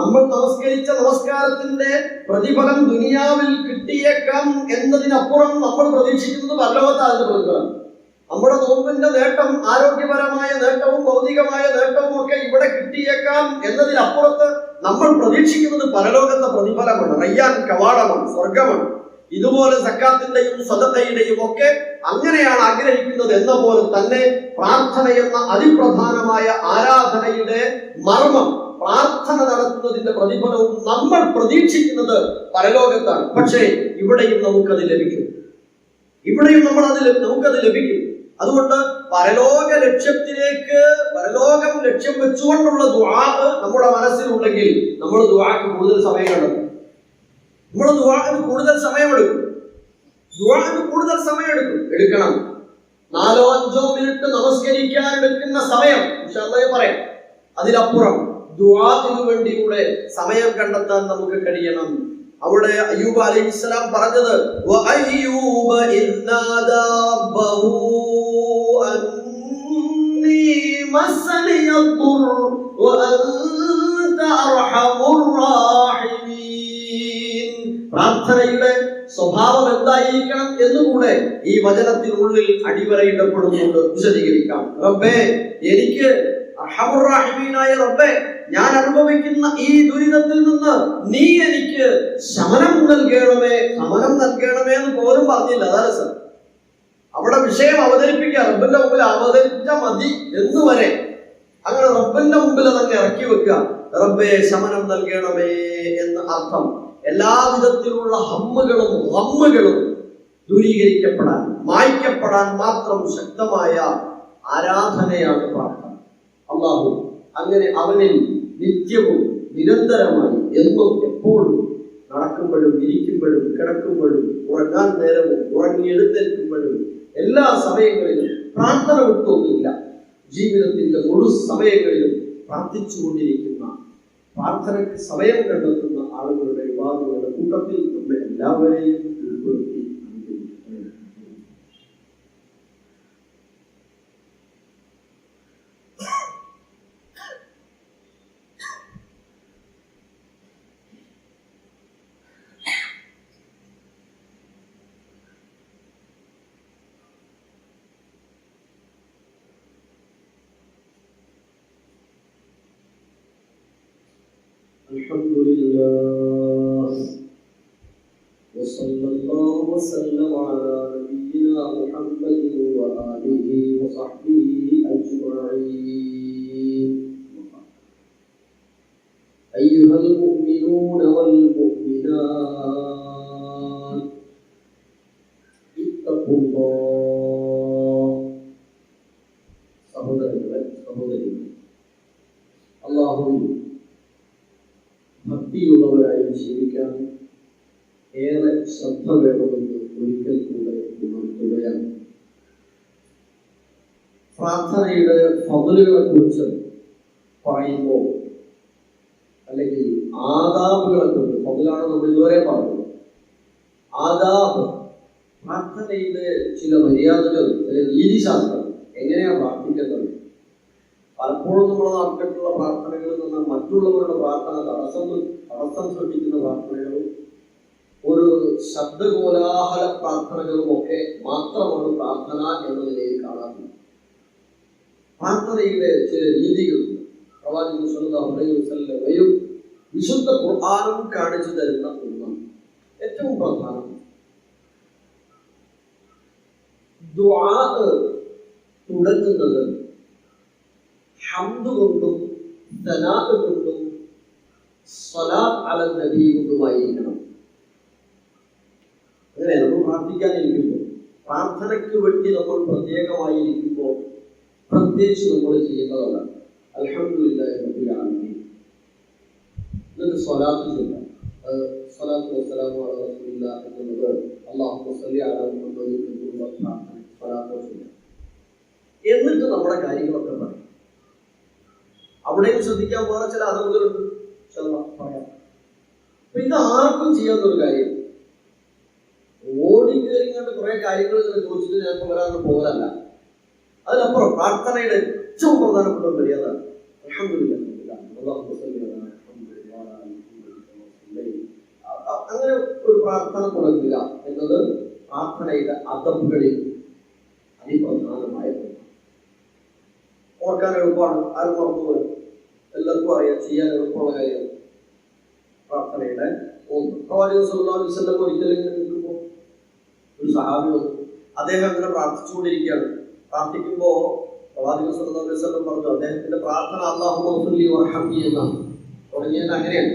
നമ്മൾ നമസ്കരിച്ച നമസ്കാരത്തിന്റെ പ്രതിഫലം ദുനിയാവിൽ കിട്ടിയേക്കാം എന്നതിനപ്പുറം നമ്മൾ പ്രതീക്ഷിക്കുന്നത് പരലോകത്താണ് പ്രതിഫലം. നമ്മുടെ നോമ്പിന്റെ നേട്ടം, ആരോഗ്യപരമായ നേട്ടവും ഭൗതികമായ നേട്ടവും ഒക്കെ ഇവിടെ കിട്ടിയേക്കാം എന്നതിനപ്പുറത്ത് നമ്മൾ പ്രതീക്ഷിക്കുന്നത് പരലോകത്തെ പ്രതിഫലമാണ്, റയ്യാൻ കവാടമാണ്, സ്വർഗമാണ്. ഇതുപോലെ സക്കാത്തിന്റെയും സദഖയുടെയും ഒക്കെ അങ്ങനെയാണ് ആഗ്രഹിക്കുന്നത് എന്ന പോലെ തന്നെ പ്രാർത്ഥന എന്ന അതിപ്രധാനമായ ആരാധനയുടെ മർമ്മം, പ്രാർത്ഥന നടത്തുന്നതിന്റെ പ്രതിഫലവും നമ്മൾ പ്രതീക്ഷിക്കുന്നത് പരലോകത്താണ്. പക്ഷേ ഇവിടെയും നമുക്കത് ലഭിക്കും, ഇവിടെയും നമുക്കത് ലഭിക്കും. അതുകൊണ്ട് പരലോക ലക്ഷ്യത്തിലേക്ക്, പരലോകം ലക്ഷ്യം വെച്ചുകൊണ്ടുള്ള ദുആ നമ്മുടെ മനസ്സിലുണ്ടെങ്കിൽ നമ്മൾ ദുആക്ക് കൂടുതൽ സമയം കണ്ടെത്തും. നമ്മൾ ദുആന് കൂടുതൽ സമയമെടുക്കും, എടുക്കണം. 4-5 മിനിറ്റ് നമസ്കരിക്കാൻ എടുക്കുന്ന സമയം ഇൻഷാഅല്ലാഹ് പറയാം. അതിലപ്പുറം ദുആഇന് വേണ്ടി കൂടെ സമയം കണ്ടെത്താൻ നമുക്ക് കഴിയണം. അവിടെ അയ്യൂബ് അലൈഹിസ്സലാം പറഞ്ഞത് വഅയ്യൂബ ഇദ്നാദാ റബ്ബഹു അന്നീ മസ്സനിയദ്ദുർ വഅൻത അർഹമുർ റാഹിമീൻ. പ്രാർത്ഥനയുടെ സ്വഭാവം എന്തായിരിക്കണം എന്നുകൂടെ ഈ വചനത്തിനുള്ളിൽ അടിവരയിടപ്പെടുന്നുണ്ട്. വിശദീകരിക്കാം. റബ്ബേ, എനിക്ക് അർഹമുർ റഹീമീനായ റബ്ബേ, ഞാൻ അനുഭവിക്കുന്ന ഈ ദുരിതത്തിൽ നിന്ന് നീ എനിക്ക് ശമനം നൽകണമേ എന്ന് പോലും പറഞ്ഞില്ല. അതാണ് സർ അവിടെ വിഷയം അവതരിപ്പിക്കുക. റബ്ബിന്റെ മുമ്പിൽ അവതരിപ്പിച്ച മതി എന്നുവരെ അങ്ങനെ റബ്ബിന്റെ മുമ്പിൽ അതങ്ങ് ഇറക്കി വെക്കുക. റബ്ബേ, ശമനം നൽകണമേ എന്ന് അർത്ഥം. എല്ലാവിധത്തിലുള്ള ഹമ്മുകളും ദൂരീകരിക്കപ്പെടാൻ, മായ്ക്കപ്പെടാൻ മാത്രം ശക്തമായ ആരാധനയാണ് പ്രാർത്ഥന. അല്ലാഹു അങ്ങനെ അവനിൽ നിത്യവും നിരന്തരമായി എന്നും എപ്പോഴും നടക്കുമ്പോഴും ഇരിക്കുമ്പോഴും കിടക്കുമ്പോഴും ഉറങ്ങാൻ നേരവും ഉറങ്ങിയെടുത്തേൽക്കുമ്പോഴും എല്ലാ സമയങ്ങളിലും പ്രാർത്ഥന വിട്ടൊന്നുമില്ല. ജീവിതത്തിന്റെ മുഴു സമയങ്ങളിലും പ്രാർത്ഥിച്ചുകൊണ്ടിരിക്കുന്ന, പ്രാർത്ഥനയ്ക്ക് സമയം കണ്ടെത്തുന്ന ആളുകളുടെ വിവാദങ്ങളുടെ കൂട്ടത്തിൽ നമ്മെ എല്ലാവരെയും ഉൾപ്പെടുത്തി Alhamdulillah وصلى الله وسلم على نبينا محمد وآله وصحبه أجمعين. أيها المؤمنون والمؤمنات اتقوا الله. സഹോദരങ്ങളെ, അല്ലാഹുവിൽ ഭക്തിയുള്ളവരായി ജീവിക്കാൻ ഏറെ ശ്രദ്ധ വേണമെന്ന് ഒരിക്കൽ കൂടെ ഉണർത്തുകയാണ്. പ്രാർത്ഥനയുടെ ഫضലുകളെ കുറിച്ച് പറയുമ്പോൾ, അല്ലെങ്കിൽ ആദാബുകളെ കുറിച്ച്, ഫضലാണ് നമ്മൾ ഇതുവരെ പറഞ്ഞത്. ആദാബ്, പ്രാർത്ഥനയുടെ ചില മര്യാദകൾ, ചില രീതിശാസ്ത്രം, എങ്ങനെയാണ് പ്രാർത്ഥിക്കേണ്ടത്. പലപ്പോഴും നമ്മുടെ നാട്ടിലുള്ള പ്രാർത്ഥനകളിൽ നിന്ന് മറ്റുള്ളവരുടെ പ്രാർത്ഥന തടസ്സം സൃഷ്ടിക്കുന്ന പ്രാർത്ഥനകളും ഒരു ശബ്ദകോലാഹല പ്രാർത്ഥനകളും ഒക്കെ മാത്രമാണ് പ്രാർത്ഥന എന്ന നിലയിൽ കാണാറുള്ളത്. പ്രാർത്ഥനയുടെ ചില രീതികളുണ്ട്. പ്രവാചകൻ സ്വല്ലല്ലാഹു അലൈഹി വസല്ലമയും വിശുദ്ധ ഖുർആനും കാണിച്ചു തരുന്ന ഒന്നാണ്. ഏറ്റവും പ്രധാനം ദുആ തുടങ്ങുന്നത് ഹംദ് കൊണ്ടും സനാഅ് കൊണ്ടും സ്വലാത്ത് അലൻ നബി കൊണ്ടുമായിരിക്കണം. അങ്ങനെ നമ്മൾ പ്രാർത്ഥിക്കാനിരിക്കുമ്പോൾ, പ്രാർത്ഥനയ്ക്ക് വേണ്ടി നമ്മൾ പ്രത്യേകമായിരിക്കുമ്പോൾ പ്രത്യേകിച്ച് നമ്മൾ ചെയ്യുന്നതാണ് അൽഹംദുലില്ലാഹി റബ്ബിൽ ആലമീൻ. എന്നിട്ട് സ്വലാത്ത് ചൊല്ലാം. സ്വലാത്തു വസ്സലാമു അലാ റസൂലില്ലാഹി എന്നുള്ളത് അല്ലാഹുമ്മ സ്വല്ലി അലാ മുഹമ്മദിൻ എന്നുള്ള പ്രാർത്ഥന സ്വലാത്ത് ചൊല്ലാം. എന്നിട്ട് നമ്മുടെ കാര്യങ്ങളൊക്കെ പറയും. അവിടെയും ശ്രദ്ധിക്കാൻ പോകുന്ന ചില അതവുകളുണ്ട്, പറയാം. അപ്പൊ ഇത് ആർക്കും ചെയ്യാത്തൊരു കാര്യം. ഓടിക്കേറിങ്ങാണ്ട് കുറെ കാര്യങ്ങൾ ചോദിച്ചിട്ട് ചിലപ്പോൾ വരാൻ പോകലല്ല. അതിനപ്പുറം പ്രാർത്ഥനയുടെ ഏറ്റവും പ്രധാനപ്പെട്ട മര്യാദ അൽഹംദുലില്ലാഹി അങ്ങനെ ഒരു പ്രാർത്ഥന തുടങ്ങുക എന്നത് പ്രാർത്ഥനയുടെ അദബുകളിൽ അതിപ്രധാനമായ ഓർക്കാൻ എളുപ്പമാണ്. ആരും മറന്നുപോലും എല്ലാവർക്കും അറിയാം, ചെയ്യാൻ എളുപ്പമുള്ള കാര്യമാണ് പ്രാർത്ഥനയുടെ ഒന്ന്. പ്രവാചകൻ സല്ലല്ലാഹു അലൈഹി വസല്ലം ഒരിക്കലും നിൽക്കുമ്പോൾ ഒരു സഹാബി വന്നു. അദ്ദേഹം അങ്ങനെ പ്രാർത്ഥിച്ചുകൊണ്ടിരിക്കുകയാണ്. പ്രാർത്ഥിക്കുമ്പോ പ്രവാചകൻ സല്ലല്ലാഹു അലൈഹി വസല്ലം പറഞ്ഞു, അദ്ദേഹത്തിന്റെ പ്രാർത്ഥന അല്ലാഹുമ്മ ഗ്ഫിർലി വർഹംനി എന്നാണ് തുടങ്ങിയത്. അങ്ങനെയാണ്.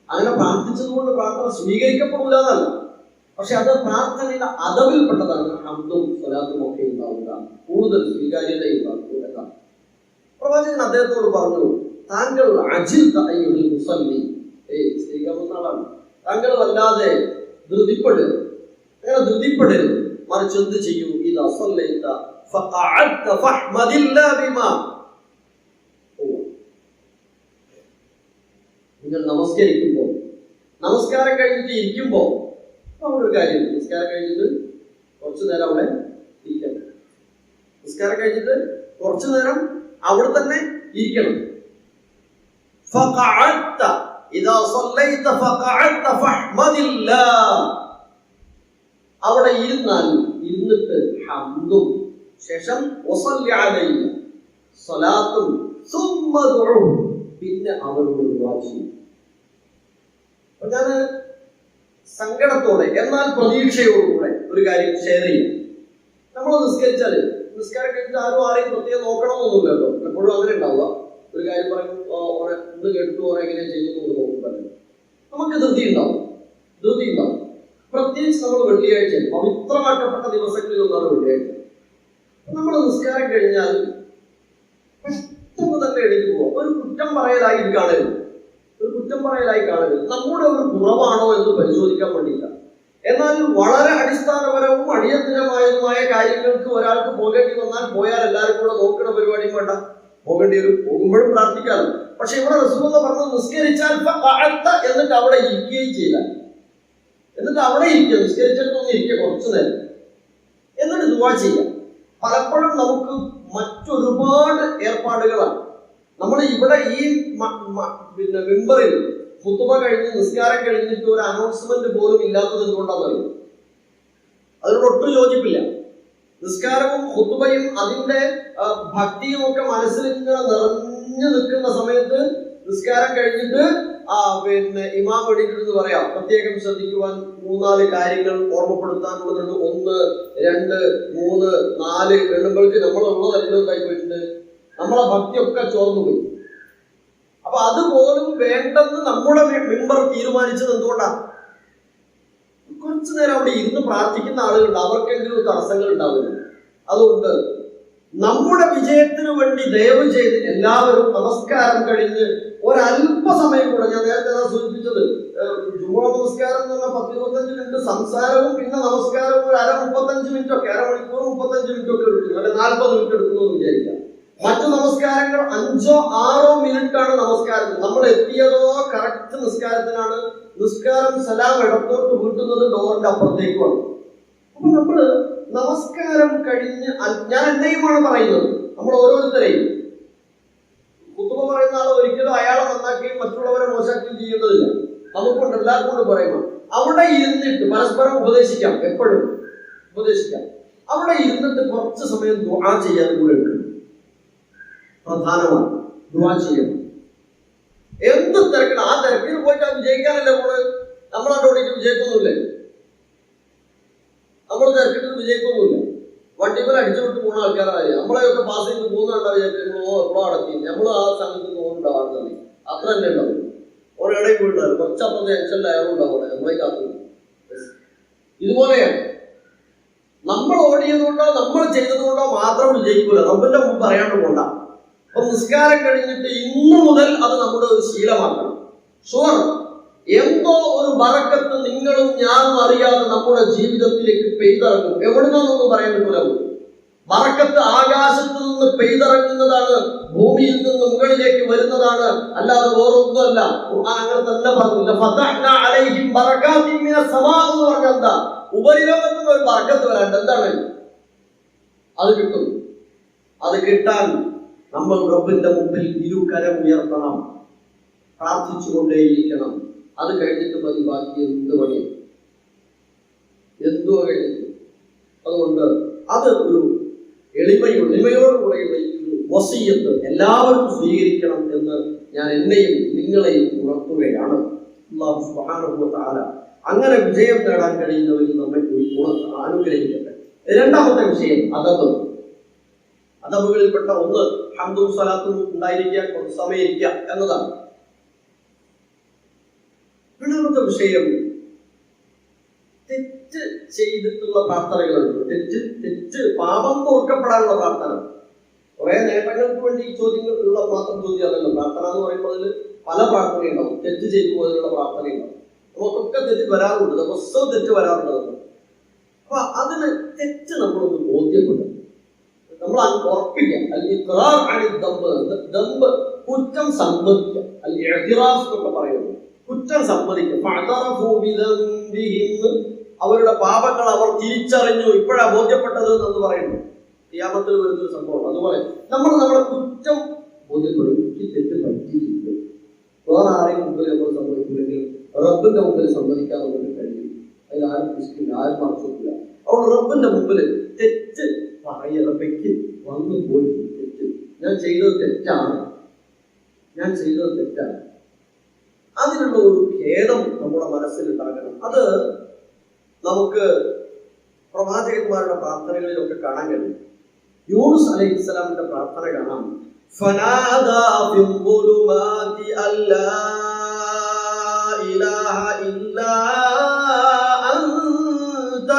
അങ്ങനെ പ്രാർത്ഥിച്ചതുകൊണ്ട് പ്രാർത്ഥന സ്വീകരിക്കപ്പെടില്ല എന്നല്ല, പക്ഷെ അത് പ്രാർത്ഥനയുടെ അദബിൽപ്പെട്ടതാണ്. ഹംദും സ്വലാത്തും ഒക്കെ ഉണ്ടാവുക, കൂടുതൽ സ്വീകാര്യത ഉണ്ടാക്കുക എന്നാണ്. പ്രവാചകൻ അദ്ദേഹത്തോട് പറഞ്ഞു, താങ്കൾ അജിൽ മുസല്ലി, സ്ത്രീകളുന്ന ആളാണ്, താങ്കൾ വല്ലാതെ ധൃതിപ്പെടരുത്, അങ്ങനെ ധൃതിപ്പെടരുത്, മറിച്ച് എന്ത് ചെയ്യൂ, ഇത് അസല്ലൈത ഫഖഅദ്ത ഫഹ്മദില്ലാ ബിമാ, നിങ്ങൾ നമസ്കരിക്കുമ്പോൾ, നമസ്കാരം കഴിഞ്ഞിട്ട് ഇരിക്കുമ്പോൾ അവിടെ ഒരു കാര്യം, നമസ്കാരം കഴിഞ്ഞിട്ട് കുറച്ചു നേരം അവിടെ ഇരിക്കണം. നമസ്കാരം കഴിഞ്ഞിട്ട് കുറച്ചു നേരം അവിടെ തന്നെ ഇരിക്കണം. ഫഖഅദ്ത ഇദാ സല്ലൈത ഫഖഅദ്ത ഫഹ്മദില്ലാ, അവിടെ ഇരുന്നിട്ട് ഹംദും ശേഷം വസല്ലി അലൈഹി സ്വലാത്തും സുമ്മ ദുഉ, പിന്നെ അവരോട് ദുആ ചെയ്യും. ഞാൻ സങ്കടത്തോടെ എന്നാൽ പ്രതീക്ഷയോടുകൂടെ ഒരു കാര്യം ഷെയർ ചെയ്യും. നമ്മൾ നിസ്കരിച്ചാൽ നിസ്കാരം കഴിഞ്ഞിട്ട് ആരെയും പ്രത്യേകം നോക്കണമെന്നൊന്നുമില്ലല്ലോ. എപ്പോഴും അങ്ങനെ ഉണ്ടാവുക. ഒരു കാര്യം പറയും, ഇന്ന് കേട്ടു എങ്ങനെ ചെയ്യുന്നു എന്ന് നോക്കുമ്പോൾ നമുക്ക് ധൃതി ഉണ്ടാവും. പ്രത്യേകിച്ച് നമ്മൾ വെള്ളിയാഴ്ച, പവിത്രമാക്കപ്പെട്ട ദിവസങ്ങളിൽ ഒന്നാണ് വെള്ളിയാഴ്ച. നമ്മൾ നിസ്കാരം കഴിഞ്ഞാൽ പെട്ടെന്ന് തന്നെ എഴുതി പോവാം. ഒരു കുറ്റം പറയലായി കാണരുത്, നമ്മുടെ ഒരു കുറവാണോ എന്ന് പരിശോധിക്കാൻ വേണ്ടിയില്ല. എന്നാൽ വളരെ അടിസ്ഥാനപരവും അടിയന്തരമായതുമായ കാര്യങ്ങൾക്ക് ഒരാൾക്ക് പോകേണ്ടി വന്നാൽ പോയാൽ എല്ലാവരും കൂടെ നോക്കണ പരിപാടിയും വേണ്ട, പോകേണ്ടി വരും. പോകുമ്പോഴും പ്രാർത്ഥിക്കാറ്. പക്ഷെ ഇവിടെ റസൂലുള്ളാഹി പറഞ്ഞത് നിസ്കരിച്ചാൽ എന്നിട്ട് അവിടെ ഇരിക്കുകയും ചെയ്യില്ല. എന്നിട്ട് അവിടെ ഇരിക്കുക, നിസ്കരിച്ചിട്ടൊന്നും ഇരിക്കുക കുറച്ചു നേരം, എന്നിട്ട് ദുആ ചെയ്യാം. പലപ്പോഴും നമുക്ക് മറ്റൊരുപാട് ഏർപ്പാടുകളാണ്. നമ്മൾ ഇവിടെ ഈ മിമ്പറിൽ ഖുതുബ കഴിഞ്ഞ് നിസ്കാരം കഴിഞ്ഞിട്ട് ഒരു അനൗൺസ്മെന്റ് പോലും ഇല്ലാത്തത് എന്തുകൊണ്ടാണെന്ന് അറിയും. അതിനോട് ഒട്ടും യോജിപ്പില്ല. നിസ്കാരവും ഖുതുബയും അതിന്റെ ഭക്തിയും ഒക്കെ മനസ്സിൽ ഇങ്ങനെ നിറഞ്ഞു നിൽക്കുന്ന സമയത്ത് നിസ്കാരം കഴിഞ്ഞിട്ട് ഇമാം എഴുതിയിട്ടെന്ന് പറയാം, പ്രത്യേകം ശ്രദ്ധിക്കുവാൻ 3-4 കാര്യങ്ങൾ ഓർമ്മപ്പെടുത്താനുള്ളതുണ്ട്. 1, 2, 3, 4 എണ്ണുമ്പോഴേക്ക് നമ്മളുള്ളതെല്ലാം എന്തായി പോയിട്ടുണ്ട്, നമ്മളെ ഭക്തിയൊക്കെ ചോർന്നുപോയി. അപ്പൊ അതുപോലും വേണ്ടെന്ന് നമ്മുടെ മെമ്പർ തീരുമാനിച്ചത് എന്തുകൊണ്ടാണ്? കുറച്ചു നേരം അവിടെ ഇരുന്ന് പ്രാർത്ഥിക്കുന്ന ആളുകളുണ്ട്, അവർക്കെങ്കിലും തടസ്സങ്ങൾ ഉണ്ടാവില്ല. അതുകൊണ്ട് നമ്മുടെ വിജയത്തിന് വേണ്ടി ദയവ് ചെയ്ത് എല്ലാവരും നമസ്കാരം കഴിഞ്ഞ് ഒരല്പസമയം കൂടെ, ഞാൻ നേരത്തെ സൂചിപ്പിച്ചത് ജുമുഅ നമസ്കാരം എന്ന് പറഞ്ഞാൽ 10-25 മിനിറ്റ് സംസാരവും പിന്നെ നമസ്കാരവും ഒരു 35 മിനിറ്റ് ഒക്കെ, അരമണിക്കൂർ 35 മിനിറ്റ് ഒക്കെ എടുക്കുന്നു, അല്ലെ 40 മിനിറ്റ് എടുക്കുന്നു എന്ന് വിചാരിക്കാം. മറ്റു നമസ്കാരങ്ങൾ 5-6 മിനിറ്റാണ് നമസ്കാരത്തിന്. നമ്മൾ എത്തിയതോ കറക്റ്റ് നിസ്കാരത്തിനാണ്. നിസ്കാരം സലാം ഇടത്തോട്ട് വീട്ടുന്നത് ഡോറിന്റെ അപ്പുറത്തേക്കുമാണ്. അപ്പൊ നമ്മള് നമസ്കാരം കഴിഞ്ഞ്, ഞാൻ എന്തെയുമാണ് പറയുന്നത്, നമ്മൾ ഓരോരുത്തരെയും ഖുതുബ പറയുന്ന ആൾ ഒരിക്കലും അയാളെ നന്നാക്കുകയും മറ്റുള്ളവരെ മോശമാക്കുകയും ചെയ്യേണ്ടതില്ല. നമുക്കുണ്ട്, എല്ലാവർക്കും കൊണ്ട് പറയുമ്പോൾ അവിടെ ഇരുന്നിട്ട് പരസ്പരം ഉപദേശിക്കാം, എപ്പോഴും ഉപദേശിക്കാം. അവിടെ ഇരുന്നിട്ട് കുറച്ച് സമയം ദുആ ചെയ്യാൻ കൂടെ എടുക്കണം. പ്രധാനമാണ് ദുആ ചെയ്യണം. എന്ത് തിരക്കണം, ആ തിരക്കിൽ പോയിട്ട് അത് വിജയിക്കാനല്ലേ പോണത്. നമ്മളവിടെ ഓടിയിട്ട് വിജയിക്കൊന്നുമില്ലേ? നമ്മൾ തിരക്കിട്ട് വിജയിക്കൊന്നുമില്ല. വണ്ടിമേൽ അടിച്ചു വിട്ട് പോകുന്ന ആൾക്കാരായ നമ്മളെയൊക്കെ പാസ് ചെയ്ത് പോകുന്നുണ്ടാവും. വിചാരിക്കുന്നു എപ്പോഴും അടക്കി നമ്മൾ ആ സമയത്ത് പോകുന്നുണ്ടാവാറുണ്ട്. അത്ര തന്നെ ഉണ്ടാവും. ഒരിടയിൽ പോയിട്ടുണ്ടാവും, കുറച്ചപ്പുറത്തെ ജംഗ്ഷനിൽ അയാളുണ്ടാവും, നമ്മളെ കാത്തു. ഇതുപോലെയാണ് നമ്മൾ ഓടിയതുകൊണ്ടോ നമ്മൾ ചെയ്തതുകൊണ്ടോ മാത്രം വിജയിക്കൂല. റബ്ബിന്റെ മുമ്പ് പറയാണ്ട് പോണ്ട. അപ്പൊ നിസ്കാരം കഴിഞ്ഞിട്ട് ഇന്നു മുതൽ അത് നമ്മുടെ ഒരു ശീലമാക്കണം. ഷുവർ, എന്തോ ഒരു ബറക്കത്ത് നിങ്ങളും ഞാനും അറിയാതെ നമ്മുടെ ജീവിതത്തിലേക്ക് പെയ്തിറങ്ങും. എവിടുന്നൊന്നും പറയാൻ പറ്റില്ല. ബറക്കത്ത് ആകാശത്ത് നിന്ന് പെയ്തിറങ്ങുന്നതാണ്, ഭൂമിയിൽ നിന്ന് മുകളിലേക്ക് വരുന്നതാണ്, അല്ലാതെ വേറൊന്നുമല്ല. ഖുർആൻ അങ്ങനെ തന്നെ പറഞ്ഞില്ല. ഫതഹ്നാ അലൈഹിം ബറകാത്തിൻ മിനസ് സമാ എന്ന് പറഞ്ഞാൽ എന്താ? ഉപരിലോകത്ത് നിന്ന് ഒരു ബറക്കത്ത് വരാണ്ട് എന്താണ് അത് കിട്ടും. അത് കിട്ടാൻ നമ്മൾ റബ്ബിന്റെ മുമ്പിൽ ഇരുകരം ഉയർത്തണം, പ്രാർത്ഥിച്ചുകൊണ്ടേയിരിക്കണം. അത് കഴിഞ്ഞിട്ട് മതി ബാക്കി എന്ത് പണി, എന്തോ കഴിഞ്ഞിട്ട്. അതുകൊണ്ട് അത് ഒരു എളിമയോടുകൂടെയുള്ള ഈ ഒരു വസിയ്യത്ത് എല്ലാവരും സ്വീകരിക്കണം എന്ന് ഞാൻ എന്നെയും നിങ്ങളെയും ഉണർത്തുകയാണ്. അല്ലാഹു സുബ്ഹാനഹു വ തആല അങ്ങനെ വിജയം നേടാൻ കഴിയുന്നവരിൽ നമ്മെ അനുഗ്രഹിക്കട്ടെ. രണ്ടാമത്തെ വിഷയം അദബ്. അദബുകളിൽപ്പെട്ട ഒന്ന് ഹംദും സ്വലാത്തും ഉണ്ടായിരിക്കുക, കുറച്ച് സമയം ഇരിക്കുക എന്നതാണ്. രണ്ടാമത്തെ വിഷയം തെറ്റ് ചെയ്തിട്ടുള്ള പ്രാർത്ഥനകളുണ്ട്. തെറ്റ് പാപം പൊറുക്കപ്പെടാനുള്ള പ്രാർത്ഥന. കുറെ നേട്ടങ്ങൾക്ക് വേണ്ടി ചോദ്യങ്ങളുള്ള മാത്രം ചോദ്യമല്ലല്ലോ പ്രാർത്ഥന എന്ന് പറയുമ്പോൾ അതിൽ പല പ്രാർത്ഥനയുണ്ടാവും. തെറ്റ് ചെയ്തു പോലുള്ള പ്രാർത്ഥനയുണ്ടാവും. നമുക്കൊക്കെ തെറ്റ് വരാറുണ്ട്, ദിവസവും തെറ്റ് വരാറുണ്ട്. അപ്പൊ അതിന് തെറ്റ് നമ്മളൊന്ന് ബോധ്യപ്പെടും, നമ്മൾ ഉറപ്പിക്കാം. അല്ലെങ്കിൽ ദമ്പ് കുറ്റം സമ്മതിക്കുക, അല്ലെങ്കിൽ ഇഅ്തിറാഫ് എന്നൊക്കെ പറയുന്നത് കുറ്റം സമ്മതിക്കുക. അവരുടെ പാപങ്ങൾ അവർ തിരിച്ചറിഞ്ഞു, ഇപ്പോഴാ ബോധ്യപ്പെട്ടത് എന്ന് പറയുന്നു. ഖിയാമത്തിൽ വരുന്നൊരു സംഭവം. അതുപോലെ നമ്മൾ നമ്മുടെ കുറ്റം ബോധ്യപ്പെടും. ഈ തെറ്റ് പറ്റിയിട്ടുണ്ട്. വേറെ ആരെയും മുമ്പിൽ നമ്മൾ സമ്മതിക്കില്ലെങ്കിലും റബ്ബിന്റെ മുമ്പിൽ സമ്മതിക്കാൻ നമുക്ക് കഴിയും. അതിൽ ആരും ഇഷ്ടമില്ല, ആരും മറച്ചിട്ടില്ല. അവൾ റബ്ബിന്റെ മുമ്പിൽ തെറ്റ് പറയറബയ്ക്ക് വന്നു പോയി, തെറ്റ് ഞാൻ ചെയ്തത് തെറ്റാണ്, അതിനുള്ള ഒരു ഖേദം നമ്മുടെ മനസ്സിലുണ്ടാകണം. അത് നമുക്ക് പ്രവാചകന്മാരുടെ പ്രാർത്ഥനകളിലൊക്കെ കാണാൻ കഴിയും. യൂനുസ് അലൈഹിസ്സലാമിന്റെ പ്രാർത്ഥന കാണാം. ഫനാദാ ഫിൽ ളുലുമാതി അല്ലാ ഇലാഹ ഇല്ലാ അൻത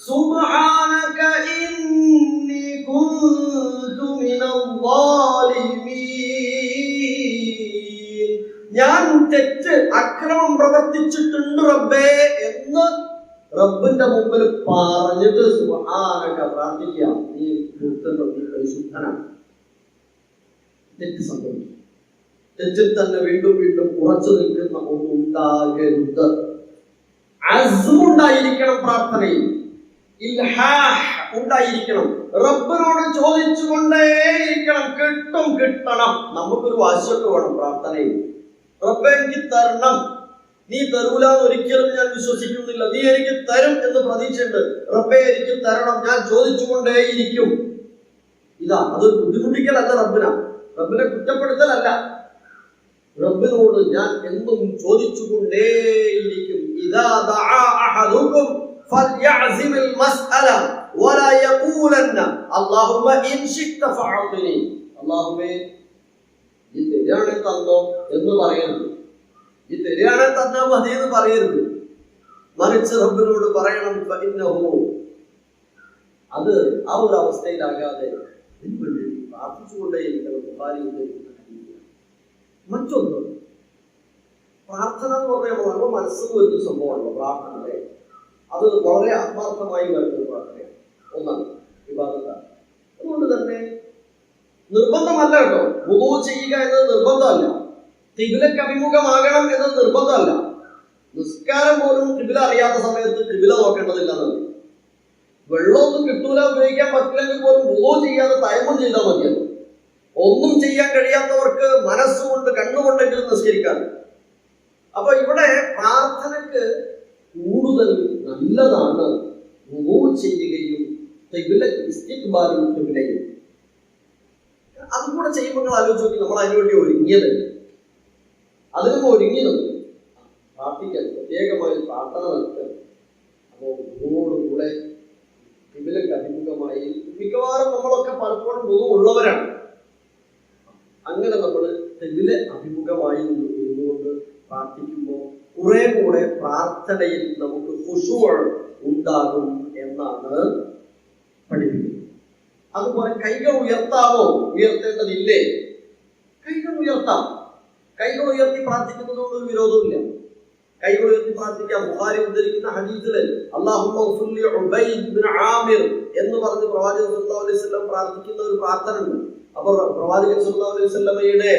സുബ്ഹാനക ഇന്നി കുന്തു മിനൽ ളാലിമീൻ. ഞാൻ തെറ്റ് അക്രമം പ്രവർത്തിച്ചിട്ടുണ്ട് റബ്ബേ എന്ന് റബ്ബിന്റെ മുമ്പിൽ പറഞ്ഞിട്ട് സുബ്ഹാനക പ്രാർത്ഥിക്കാം. നീ പരിശുദ്ധനാണ്. തെറ്റ് സംഭവിക്കും. തെറ്റിൽ തന്നെ വീണ്ടും വീണ്ടും ഉറച്ചു നിൽക്കുന്ന ഒന്നുണ്ടാകരുത്. അസ്മുണ്ടായിരിക്കണം പ്രാർത്ഥനയിൽ, ഇൽഹാഹ് ഉണ്ടായിരിക്കണം. റബ്ബിനോട് ചോദിച്ചുകൊണ്ടേയിരിക്കണം. കിട്ടണം. നമുക്കൊരു വാശിയൊക്കെ വേണം പ്രാർത്ഥനയിൽ. റബ്ബേ എനിക്ക് തരണം. നീ തരൂല എന്ന് ഒരിക്കലും ഞാൻ വിശ്വസിക്കുന്നില്ല. നീ എനിക്ക് തരും എന്ന് പ്രതീക്ഷയുണ്ട്. റബ്ബേ എനിക്ക് തരണം, ഞാൻ ചോദിച്ചുകൊണ്ടേയിരിക്കും. ഇതാ, അതൊരു ബുദ്ധിമുട്ടിക്കലല്ല റബ്ബിനെ കുറ്റപ്പെടുത്തലല്ല. റബ്ബിനോട് ഞാൻ എന്നും ചോദിച്ചുകൊണ്ടേയിരിക്കും. ഇദാ ദഅ അഹദുകും ഫൽയഅസിമിൽ മസ്അല വലാ യഖൂലന്ന അല്ലാഹുമ്മ ഇൻ ശിഅത ഫഅഅ്തിനി. അല്ലാഹുവേ ഈ തരിയാണെ തന്നോ എന്ന് പറയരുത്. ഈ തരിയാണെ തന്നാ മതി എന്ന് പറയരുത്. മറിച്ച് റബ്ബിനോട് പറയണം ഫഇന്നഹു. അത് ആ ഒരു അവസ്ഥയിലാകാതെ പ്രാർത്ഥിച്ചുകൊണ്ടേയിരിക്കണം. മറ്റൊന്ന്, പ്രാർത്ഥന എന്ന് പറഞ്ഞാൽ നമ്മുടെ മനസ്സിൽ വരുന്ന സംഭവമാണല്ലോ പ്രാർത്ഥന. അത് വളരെ ആത്മാർത്ഥമായി വരുന്ന പ്രാർത്ഥനയാണ്. ഒന്നാണ് ഇബാദത്താണ്. അതുകൊണ്ട് തന്നെ നിർബന്ധമല്ല കേട്ടോ, വുളൂ ചെയ്യുക എന്നത് നിർബന്ധമല്ല. ഖിബ്ലക്ക് അഭിമുഖമാകണം എന്നത് നിർബന്ധമല്ല. നിസ്കാരം പോലും ഖിബ്ല അറിയാത്ത സമയത്ത് ഖിബ്ല നോക്കേണ്ടതില്ല എന്നാണ്. വെള്ളമൊന്നും കിട്ടൂല, ഉപയോഗിക്കാൻ പറ്റില്ലെങ്കിൽ പോലും വുളൂ ചെയ്യാതെ തയമ്മം ചെയ്താൽ മതിയല്ലോ. ഒന്നും ചെയ്യാൻ കഴിയാത്തവർക്ക് മനസ്സുകൊണ്ട് കണ്ണുകൊണ്ടെങ്കിലും നിസ്കരിക്കാൻ. അപ്പൊ ഇവിടെ പ്രാർത്ഥനക്ക് കൂടുതൽ നല്ലതാണ് വുളൂ ചെയ്യുകയും ഇസ്തിഖ്ബാലും ഖിബ്ലയും. അതും കൂടെ ചെയ്യുമ്പോൾ നിങ്ങൾ ആലോചിച്ച് നോക്കി, നമ്മൾ അതിനുവേണ്ടി ഒരുങ്ങിയത്, അതിനും ഒരുങ്ങിയത് പ്രാർത്ഥിക്കാൻ പ്രത്യേകമായി പ്രാർത്ഥന നടത്തുക. അപ്പോൾ വുളൂയോടുകൂടെ ഖിബ്ലക്ക് അഭിമുഖമായി മിക്കവാറും നമ്മളൊക്കെ പലപ്പോഴും വുളൂ ഉള്ളവരാണ്. അങ്ങനെ നമ്മൾ ഖിബ്ല അഭിമുഖമായി ഇരുന്നുകൊണ്ട് പ്രാർത്ഥിക്കുമ്പോൾ കുറെ കൂടെ പ്രാർത്ഥനയിൽ നമുക്ക് ഖുശൂഅ് ഉണ്ടാകും എന്നാണ് പഠിപ്പിക്കുന്നത്. അതുപോലെ കൈകൾ ഉയർത്താമോ? ഉയർത്തേണ്ടതില്ലേ? കൈകൾ ഉയർത്താം. കൈകൾ ഉയർത്തി പ്രാർത്ഥിക്കുന്നതുകൊണ്ട് ഒരു വിരോധമില്ല. കൈകൾ ഉയർത്തി പ്രാർത്ഥിക്കാം. ബുഖാരി ഉദ്ധരിക്കുന്ന ഹദീസില് അല്ലാഹുമ്മ ഗ്ഫിർലി ഉബൈദ് ബിൻ ആമിർ എന്ന് പറഞ്ഞ് പ്രവാചകൻ സല്ലല്ലാഹു അലൈഹി വസല്ലം പ്രാർത്ഥിക്കുന്ന ഒരു പ്രാർത്ഥന ഉണ്ട്. അപ്പോൾ പ്രവാചകൻ സല്ലല്ലാഹു അലൈഹി വസല്ലമയുടെ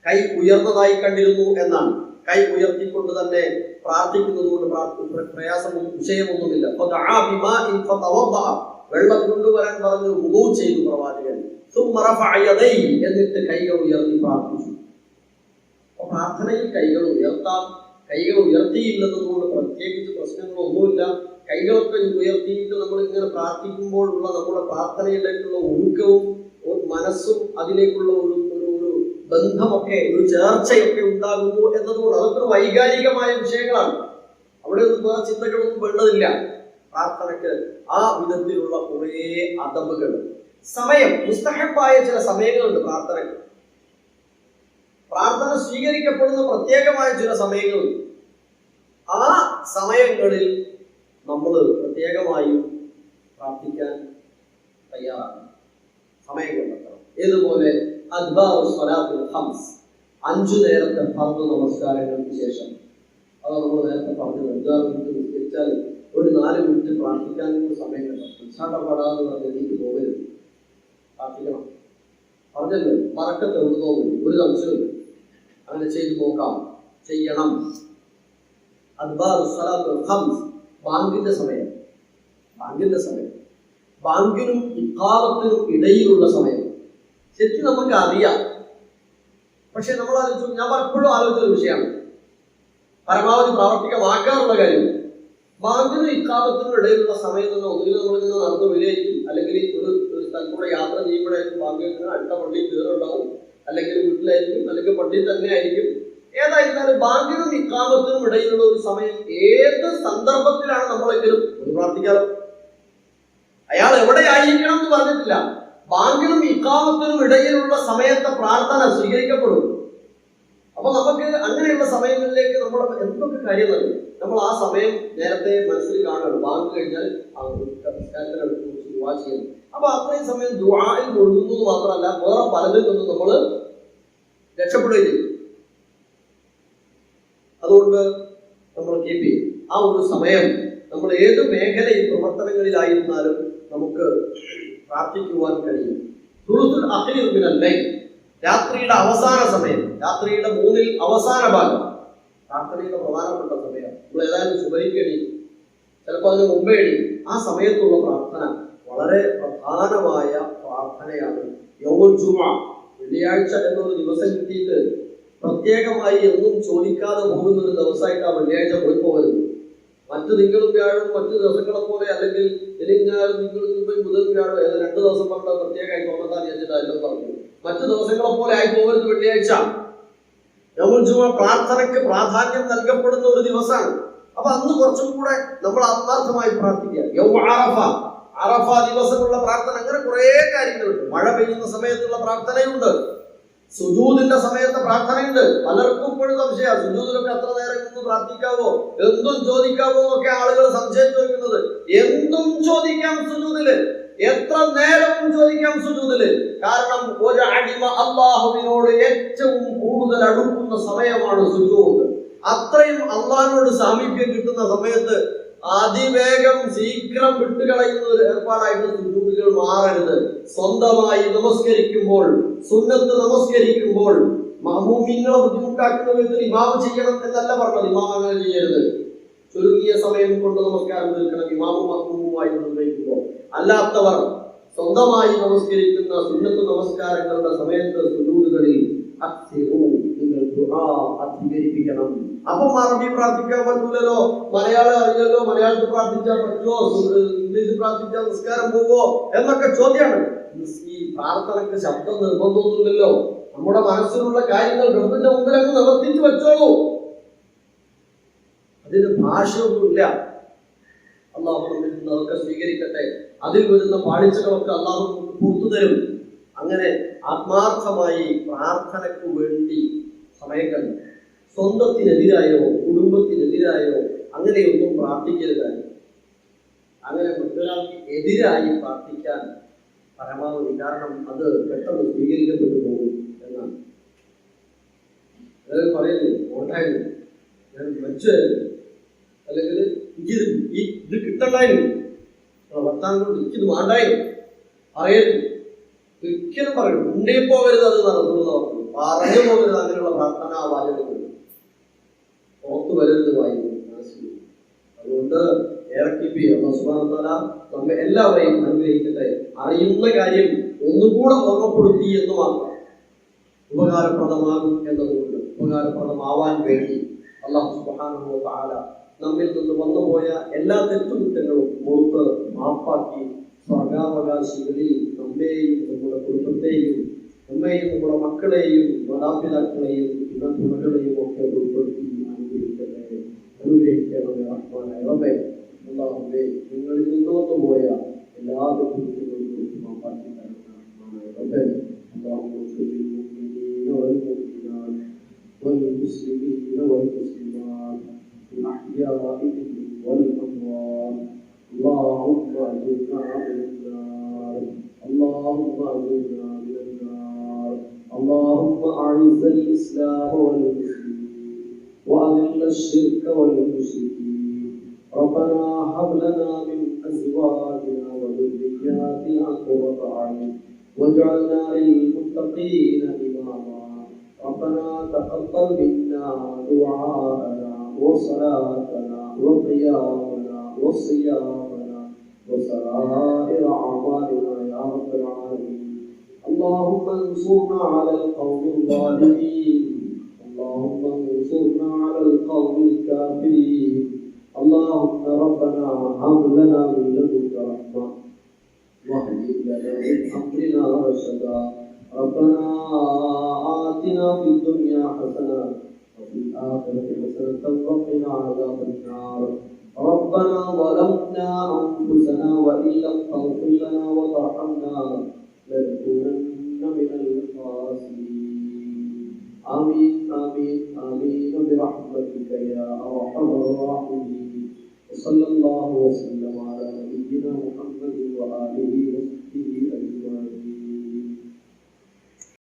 കൈ ഉയർന്നതായി കണ്ടിരുന്നു എന്നാണ്. കൈ ഉയർത്തിക്കൊണ്ട് തന്നെ പ്രാർത്ഥിക്കുന്നത് കൊണ്ട് പ്രയാസമൊന്നും വിഷയമൊന്നുമില്ല. വെള്ളം കൊണ്ടുവരാൻ പറഞ്ഞു, വുളൂ ചെയ്തു പ്രവാചകൻ. എന്നിട്ട് കൈകൾ ഉയർത്തി പ്രാർത്ഥിച്ചു. പ്രാർത്ഥനയിൽ കൈകൾ ഉയർത്താം. കൈകൾ ഉയർത്തിയില്ലെന്നതുകൊണ്ട് പ്രത്യേകിച്ച് പ്രശ്നങ്ങളൊന്നുമില്ല. കൈകളൊക്കെ ഉയർത്തിയിട്ട് നമ്മൾ ഇങ്ങനെ പ്രാർത്ഥിക്കുമ്പോഴുള്ള നമ്മുടെ പ്രാർത്ഥനയിലേക്കുള്ള ഒഴുക്കവും മനസ്സും അതിലേക്കുള്ള ഒരു ഒരു ബന്ധമൊക്കെ ഒരു ചേർച്ചയൊക്കെ ഉണ്ടാകുന്നു എന്നതുകൊണ്ട് അതൊക്കെ വൈകാരികമായ വിഷയങ്ങളാണ്. അവിടെ ഒന്നും വേറെ ചിന്തകളൊന്നും വേണ്ടതില്ല. പ്രാർത്ഥനയ്ക്ക് ആ വിധത്തിലുള്ള കുറേ അദബുകൾ. സമയം, മുസ്തഹബായ ചില സമയങ്ങളുണ്ട് പ്രാർത്ഥനയ്ക്ക്. പ്രാർത്ഥന സ്വീകരിക്കപ്പെടുന്ന പ്രത്യേകമായ ചില സമയങ്ങളുണ്ട്. ആ സമയങ്ങളിൽ നമ്മൾ പ്രത്യേകമായും പ്രാർത്ഥിക്കാൻ തയ്യാറാണ്. സമയം കണ്ടെത്തണം. ഏതുപോലെ അഞ്ചു നേരത്തെ ഫർദ് നമസ്കാരങ്ങൾക്ക് ശേഷം, അത് നമ്മൾ നേരത്തെ പറഞ്ഞത് 5-6 മിനിറ്റ് നിസ്കരിച്ചാൽ ഒരു 4 മിനിറ്റ് പ്രാർത്ഥിക്കാൻ സമയം കണ്ടെത്തണം. ചാട്ടപ്പാടാന്ന് പറഞ്ഞ് എനിക്ക് പോകരുത്, പ്രാർത്ഥിക്കണം. പറഞ്ഞല്ലോ, മറക്കത്തെ ഉള്ളതോന്നില്ല, ഒരു സംശയമില്ല. അങ്ങനെ ചെയ്തു നോക്കാം, ചെയ്യണം. ബാങ്കിന്റെ സമയം, ബാങ്കിനും ഇഖാമത്തിനും ഇടയിലുള്ള സമയം ശരിക്കും നമുക്ക് അറിയാം. പക്ഷെ നമ്മൾ ആലോചിച്ചു, ഞാൻ പലപ്പോഴും ആലോചിച്ചൊരു വിഷയമാണ്, പരമാവധി പ്രാവർത്തികമാക്കാറുള്ള കാര്യം. ബാങ്കിനും ഇഖാമത്തിനും ഇടയിലുള്ള സമയം തന്നെ ഒന്നുകിൽ നമ്മളിങ്ങനെ നടന്നു വരികയായിരിക്കും, അല്ലെങ്കിൽ ഒരു സ്ഥലത്തൂടെ യാത്ര ചെയ്യുമ്പോഴായിരിക്കും ബാങ്കിന് അടുത്ത പള്ളിയിൽ കയറുണ്ടാവും, അല്ലെങ്കിൽ വീട്ടിലായിരിക്കും, അല്ലെങ്കിൽ പള്ളിയിൽ തന്നെ ആയിരിക്കും. ഏതായിരുന്നാലും ബാങ്കിനും ഇഖാമത്തിനും ഇടയിലുള്ള ഒരു സമയം ഏത് സന്ദർഭത്തിലാണ് നമ്മളെങ്കിലും ഒന്ന് പ്രാർത്ഥിക്കാലോ. അയാൾ എവിടെയായിരിക്കണം എന്ന് പറഞ്ഞിട്ടില്ല. ബാങ്കിനും ഇഖാമത്തിനും ഇടയിലുള്ള സമയത്തെ പ്രാർത്ഥന സ്വീകരിക്കപ്പെടും. അപ്പൊ നമുക്ക് അങ്ങനെയുള്ള സമയങ്ങളിലേക്ക് നമ്മൾ എന്തൊക്കെ കാര്യം നൽകും, നമ്മൾ ആ സമയം നേരത്തെ മനസ്സിൽ കാണണം. ബാങ്ക് കഴിഞ്ഞാൽ ദുആ ചെയ്യണം. അപ്പൊ അത്രയും സമയം ദുആയിൽ മുഴുകുന്നത് മാത്രമല്ല, വേറെ പലതിൽ നിന്നും നമ്മൾ രക്ഷപ്പെടുകയും ചെയ്യും. അതുകൊണ്ട് നമ്മൾ കീപ്പ് ചെയ്യും ആ ഒരു സമയം. നമ്മൾ ഏത് മേഖലയിൽ പ്രവർത്തനങ്ങളിലായിരുന്നാലും നമുക്ക് പ്രാർത്ഥിക്കുവാൻ കഴിയും. സുലുസുൽ അഖീർ മിനൽ ലൈൽ, രാത്രിയുടെ അവസാന സമയം, രാത്രിയുടെ 3-ൽ അവസാന ഭാഗം പ്രാർത്ഥനയുടെ പ്രധാനപ്പെട്ട സമയം. നമ്മൾ ഏതായാലും സുബഹിക്ക് എണീക്കും, ചിലപ്പോൾ അതിന് മുമ്പേ എണീക്കും. ആ സമയത്തുള്ള പ്രാർത്ഥന വളരെ പ്രധാനമായ പ്രാർത്ഥനയാണ്. യൗമുൽ ജുമുഅ, വെള്ളിയാഴ്ച എന്നൊരു ദിവസം കിട്ടിയിട്ട് പ്രത്യേകമായി എന്നും ചോദിക്കാതെ പോകുന്ന ഒരു ദിവസമായിട്ടാണ് വെള്ളിയാഴ്ച പോയി പോകരുത്. മറ്റു തിങ്കളും വ്യാഴവും മറ്റു ദിവസങ്ങളെ പോലെ, അല്ലെങ്കിൽ ഞാനും തിങ്കളും ബുധനും വ്യാഴം ഏത് 2 ദിവസം പറഞ്ഞ പ്രത്യേകമായി തോന്നത്താൻ വിചാരിച്ചിട്ടായിരുന്നു പറഞ്ഞു. മറ്റു ദിവസങ്ങളെ പോലെ ആയി പോകരുത് വെള്ളിയാഴ്ച. യൗമുൽ ജുമുഅ പ്രാർത്ഥനയ്ക്ക് പ്രാധാന്യം നൽകപ്പെടുന്ന ഒരു ദിവസമാണ്. അപ്പൊ അന്ന് കുറച്ചും കൂടെ നമ്മൾ ആത്മാർത്ഥമായി പ്രാർത്ഥിക്കുക. അറഫ ദിവസമുള്ള പ്രാർത്ഥന, അങ്ങനെ കുറെ കാര്യങ്ങളുണ്ട്. മഴ പെയ്യുന്ന സമയത്തുള്ള പ്രാർത്ഥനയുണ്ട്, സുജൂദിന്റെ സമയത്ത് പ്രാർത്ഥനയുണ്ട്. പലർക്കും ഇപ്പോഴും സംശയമാണ്, സുജൂദിലൊക്കെ എത്ര നേരം നിന്ന് പ്രാർത്ഥിക്കാവോ, എന്തും ചോദിക്കാവോ എന്നൊക്കെ ആളുകൾ സംശയം ചോദിക്കുന്നത്. എന്തും ചോദിക്കാം സുജൂദില്, എത്ര നേരവും ചോദിക്കാം സുജൂദില്. കാരണം ഒരു അടിമ അല്ലാഹുവിനോട് ഏറ്റവും കൂടുതൽ അടുക്കുന്ന സമയമാണ് സുജൂദ്. അത്രയും അള്ളാഹിനോട് സാമീപ്യം കിട്ടുന്ന സമയത്ത് അതിവേഗം ശീഘ്രം വിട്ടുകളയുന്ന ഒരു ഏർപ്പാടായിട്ട് സുജൂദുകൾ മാറരുത്. സ്വന്തമായി നമസ്കരിക്കുമ്പോൾ, സുന്നത്ത് നമസ്കരിക്കുമ്പോൾ മഅ്മൂമീങ്ങളെ ബുദ്ധിമുട്ടാക്കുന്ന വിധത്തിൽ ഇമാമ് ചെയ്യണം എന്നല്ല പറഞ്ഞത്. ഇമാം അങ്ങനെ ചെയ്യരുത്. ചുരുങ്ങിയ സമയം കൊണ്ട് നമസ്കാരം തീർക്കണം ഇമാമും മഅ്മൂമുമായി നിർവഹിക്കുമ്പോൾ. അല്ലാത്തവർ സ്വന്തമായി നമസ്കരിക്കുന്ന സുന്നത്ത് നമസ്കാരങ്ങളുടെ സമയത്ത് സുജൂദുകളിൽ നിങ്ങൾ ദുആ അധികരിപ്പിക്കണം. അപ്പം അറബി പ്രാർത്ഥിക്കാൻ പറ്റൂലല്ലോ, മലയാളം അറിയില്ലല്ലോ, മലയാളത്തിൽ പ്രാർത്ഥിച്ചാൽ പറ്റുമോ, ഇംഗ്ലീഷിൽ പ്രാർത്ഥിച്ചാൽ നിസ്കാരം പോവോ എന്നൊക്കെ ചോദ്യമാണ്. ഈ പ്രാർത്ഥനയ്ക്ക് ശബ്ദം നിർബന്ധമൊന്നുമില്ലല്ലോ. നമ്മുടെ മനസ്സിലുള്ള കാര്യങ്ങൾ ഗർഭത്തിന്റെ മുമ്പിൽ അങ്ങ് നിവർത്തിച്ചു വെച്ചോളൂ. അതിന് ഭാഷയൊന്നുമില്ല. അള്ളാഹു അതൊക്കെ സ്വീകരിക്കട്ടെ. അതിൽ വരുന്ന പാളിച്ചകളൊക്കെ അള്ളാഹു പുറത്തു തരും. അങ്ങനെ ആത്മാർത്ഥമായി പ്രാർത്ഥനയ്ക്ക് വേണ്ടി സമയം കണ്ടു. സ്വന്തത്തിനെതിരായോ കുടുംബത്തിനെതിരായോ അങ്ങനെയൊന്നും പ്രാർത്ഥിക്കരുത്. അങ്ങനെ മറ്റൊരാൾക്ക് എതിരായി പ്രാർത്ഥിക്കാൻ പരമാവധി, കാരണം അത് പെട്ടെന്ന് സ്വീകരിക്കപ്പെട്ടു പോകും എന്നാണ്. അതായത് പറയുന്നു, ഓട്ടായിരുന്നു, ഞാൻ മരിച്ചായിരുന്നു, അല്ലെങ്കിൽ ഇത് കിട്ടണ്ടായിരുന്നു, വർത്താനം കൊണ്ട് എനിക്കിത് വേണ്ടായിരുന്നു പറയരുത്. ഒരിക്കലും പറയണം, മുന്നേ പോകരുത്. അത് നടത്തുന്നത് പറഞ്ഞു പോകരുത്. അങ്ങനെയുള്ള പ്രാർത്ഥനാ വാചകങ്ങൾ പുറത്തു വരരുത് വായിക്കും മനസ്സിൽ. അതുകൊണ്ട് നമ്മെ എല്ലാവരെയും അനുഗ്രഹിക്കട്ടെ. അറിയുന്ന കാര്യം ഒന്നുകൂടെ ഓർമ്മപ്പെടുത്തി എന്ന് മാത്രം, ഉപകാരപ്രദമാകും എന്നതുകൊണ്ട് ഉപകാരപ്രദമാവാൻ വേണ്ടി അല്ലാഹു സുബ്ഹാനഹു വ തആല നമ്മിൽ നിന്ന് വന്നുപോയ എല്ലാ തെറ്റുകുറ്റങ്ങളും പുറത്ത് മാപ്പാക്കി സ്വർഗാവകാശികളിൽ നമ്മെയും നമ്മുടെ കുടുംബത്തെയും നമ്മെയും നമ്മുടെ മക്കളെയും മാതാപിതാക്കളെയും തുണകളെയും ഒക്കെ ഉൾപ്പെടുത്തി അനുഗ്രഹിക്കട്ടെ. അനുഗ്രഹിക്കണമേ റഹ്മാനായ റബ്ബേ. അല്ലാഹുവേ, നിങ്ങളിൽ നിന്ന് വന്നുപോയ എല്ലാ തെറ്റുകുറ്റങ്ങളും മാപ്പാക്കി തരണം റഹ്മാനായ റബ്ബേ. والمسلمين والمسلمات الأحياء والأموات اللهم أجرنا من النار اللهم أجرنا من النار اللهم أعز الإسلام والمسلمين وأذل الشرك والمشركين ربنا هب لنا من أزواجنا وذرياتنا قرة أعين واجعلنا للمتقين إماما ربنا تقبل منا دعاءنا وصلاتنا وقيامنا وصيامنا وسائر أعمالنا يا رب العالمين. اللهم انصرنا على القوم الظالمين اللهم انصرنا على القوم الكافرين. اللهم ربنا هب لنا من لدنك رحمة واهدنا من أمرنا رشدا. ربنا آتنا في الدنيا حسنة وفي الآخرة حسنة وقنا عذاب النار. ربنا ظلمنا أنفسنا وإن لم تغفر لنا وترحمنا لنكونن من الخاسرين. آمين آمين آمين برحمتك يا أرحم الراحمين. وصلى الله وسلم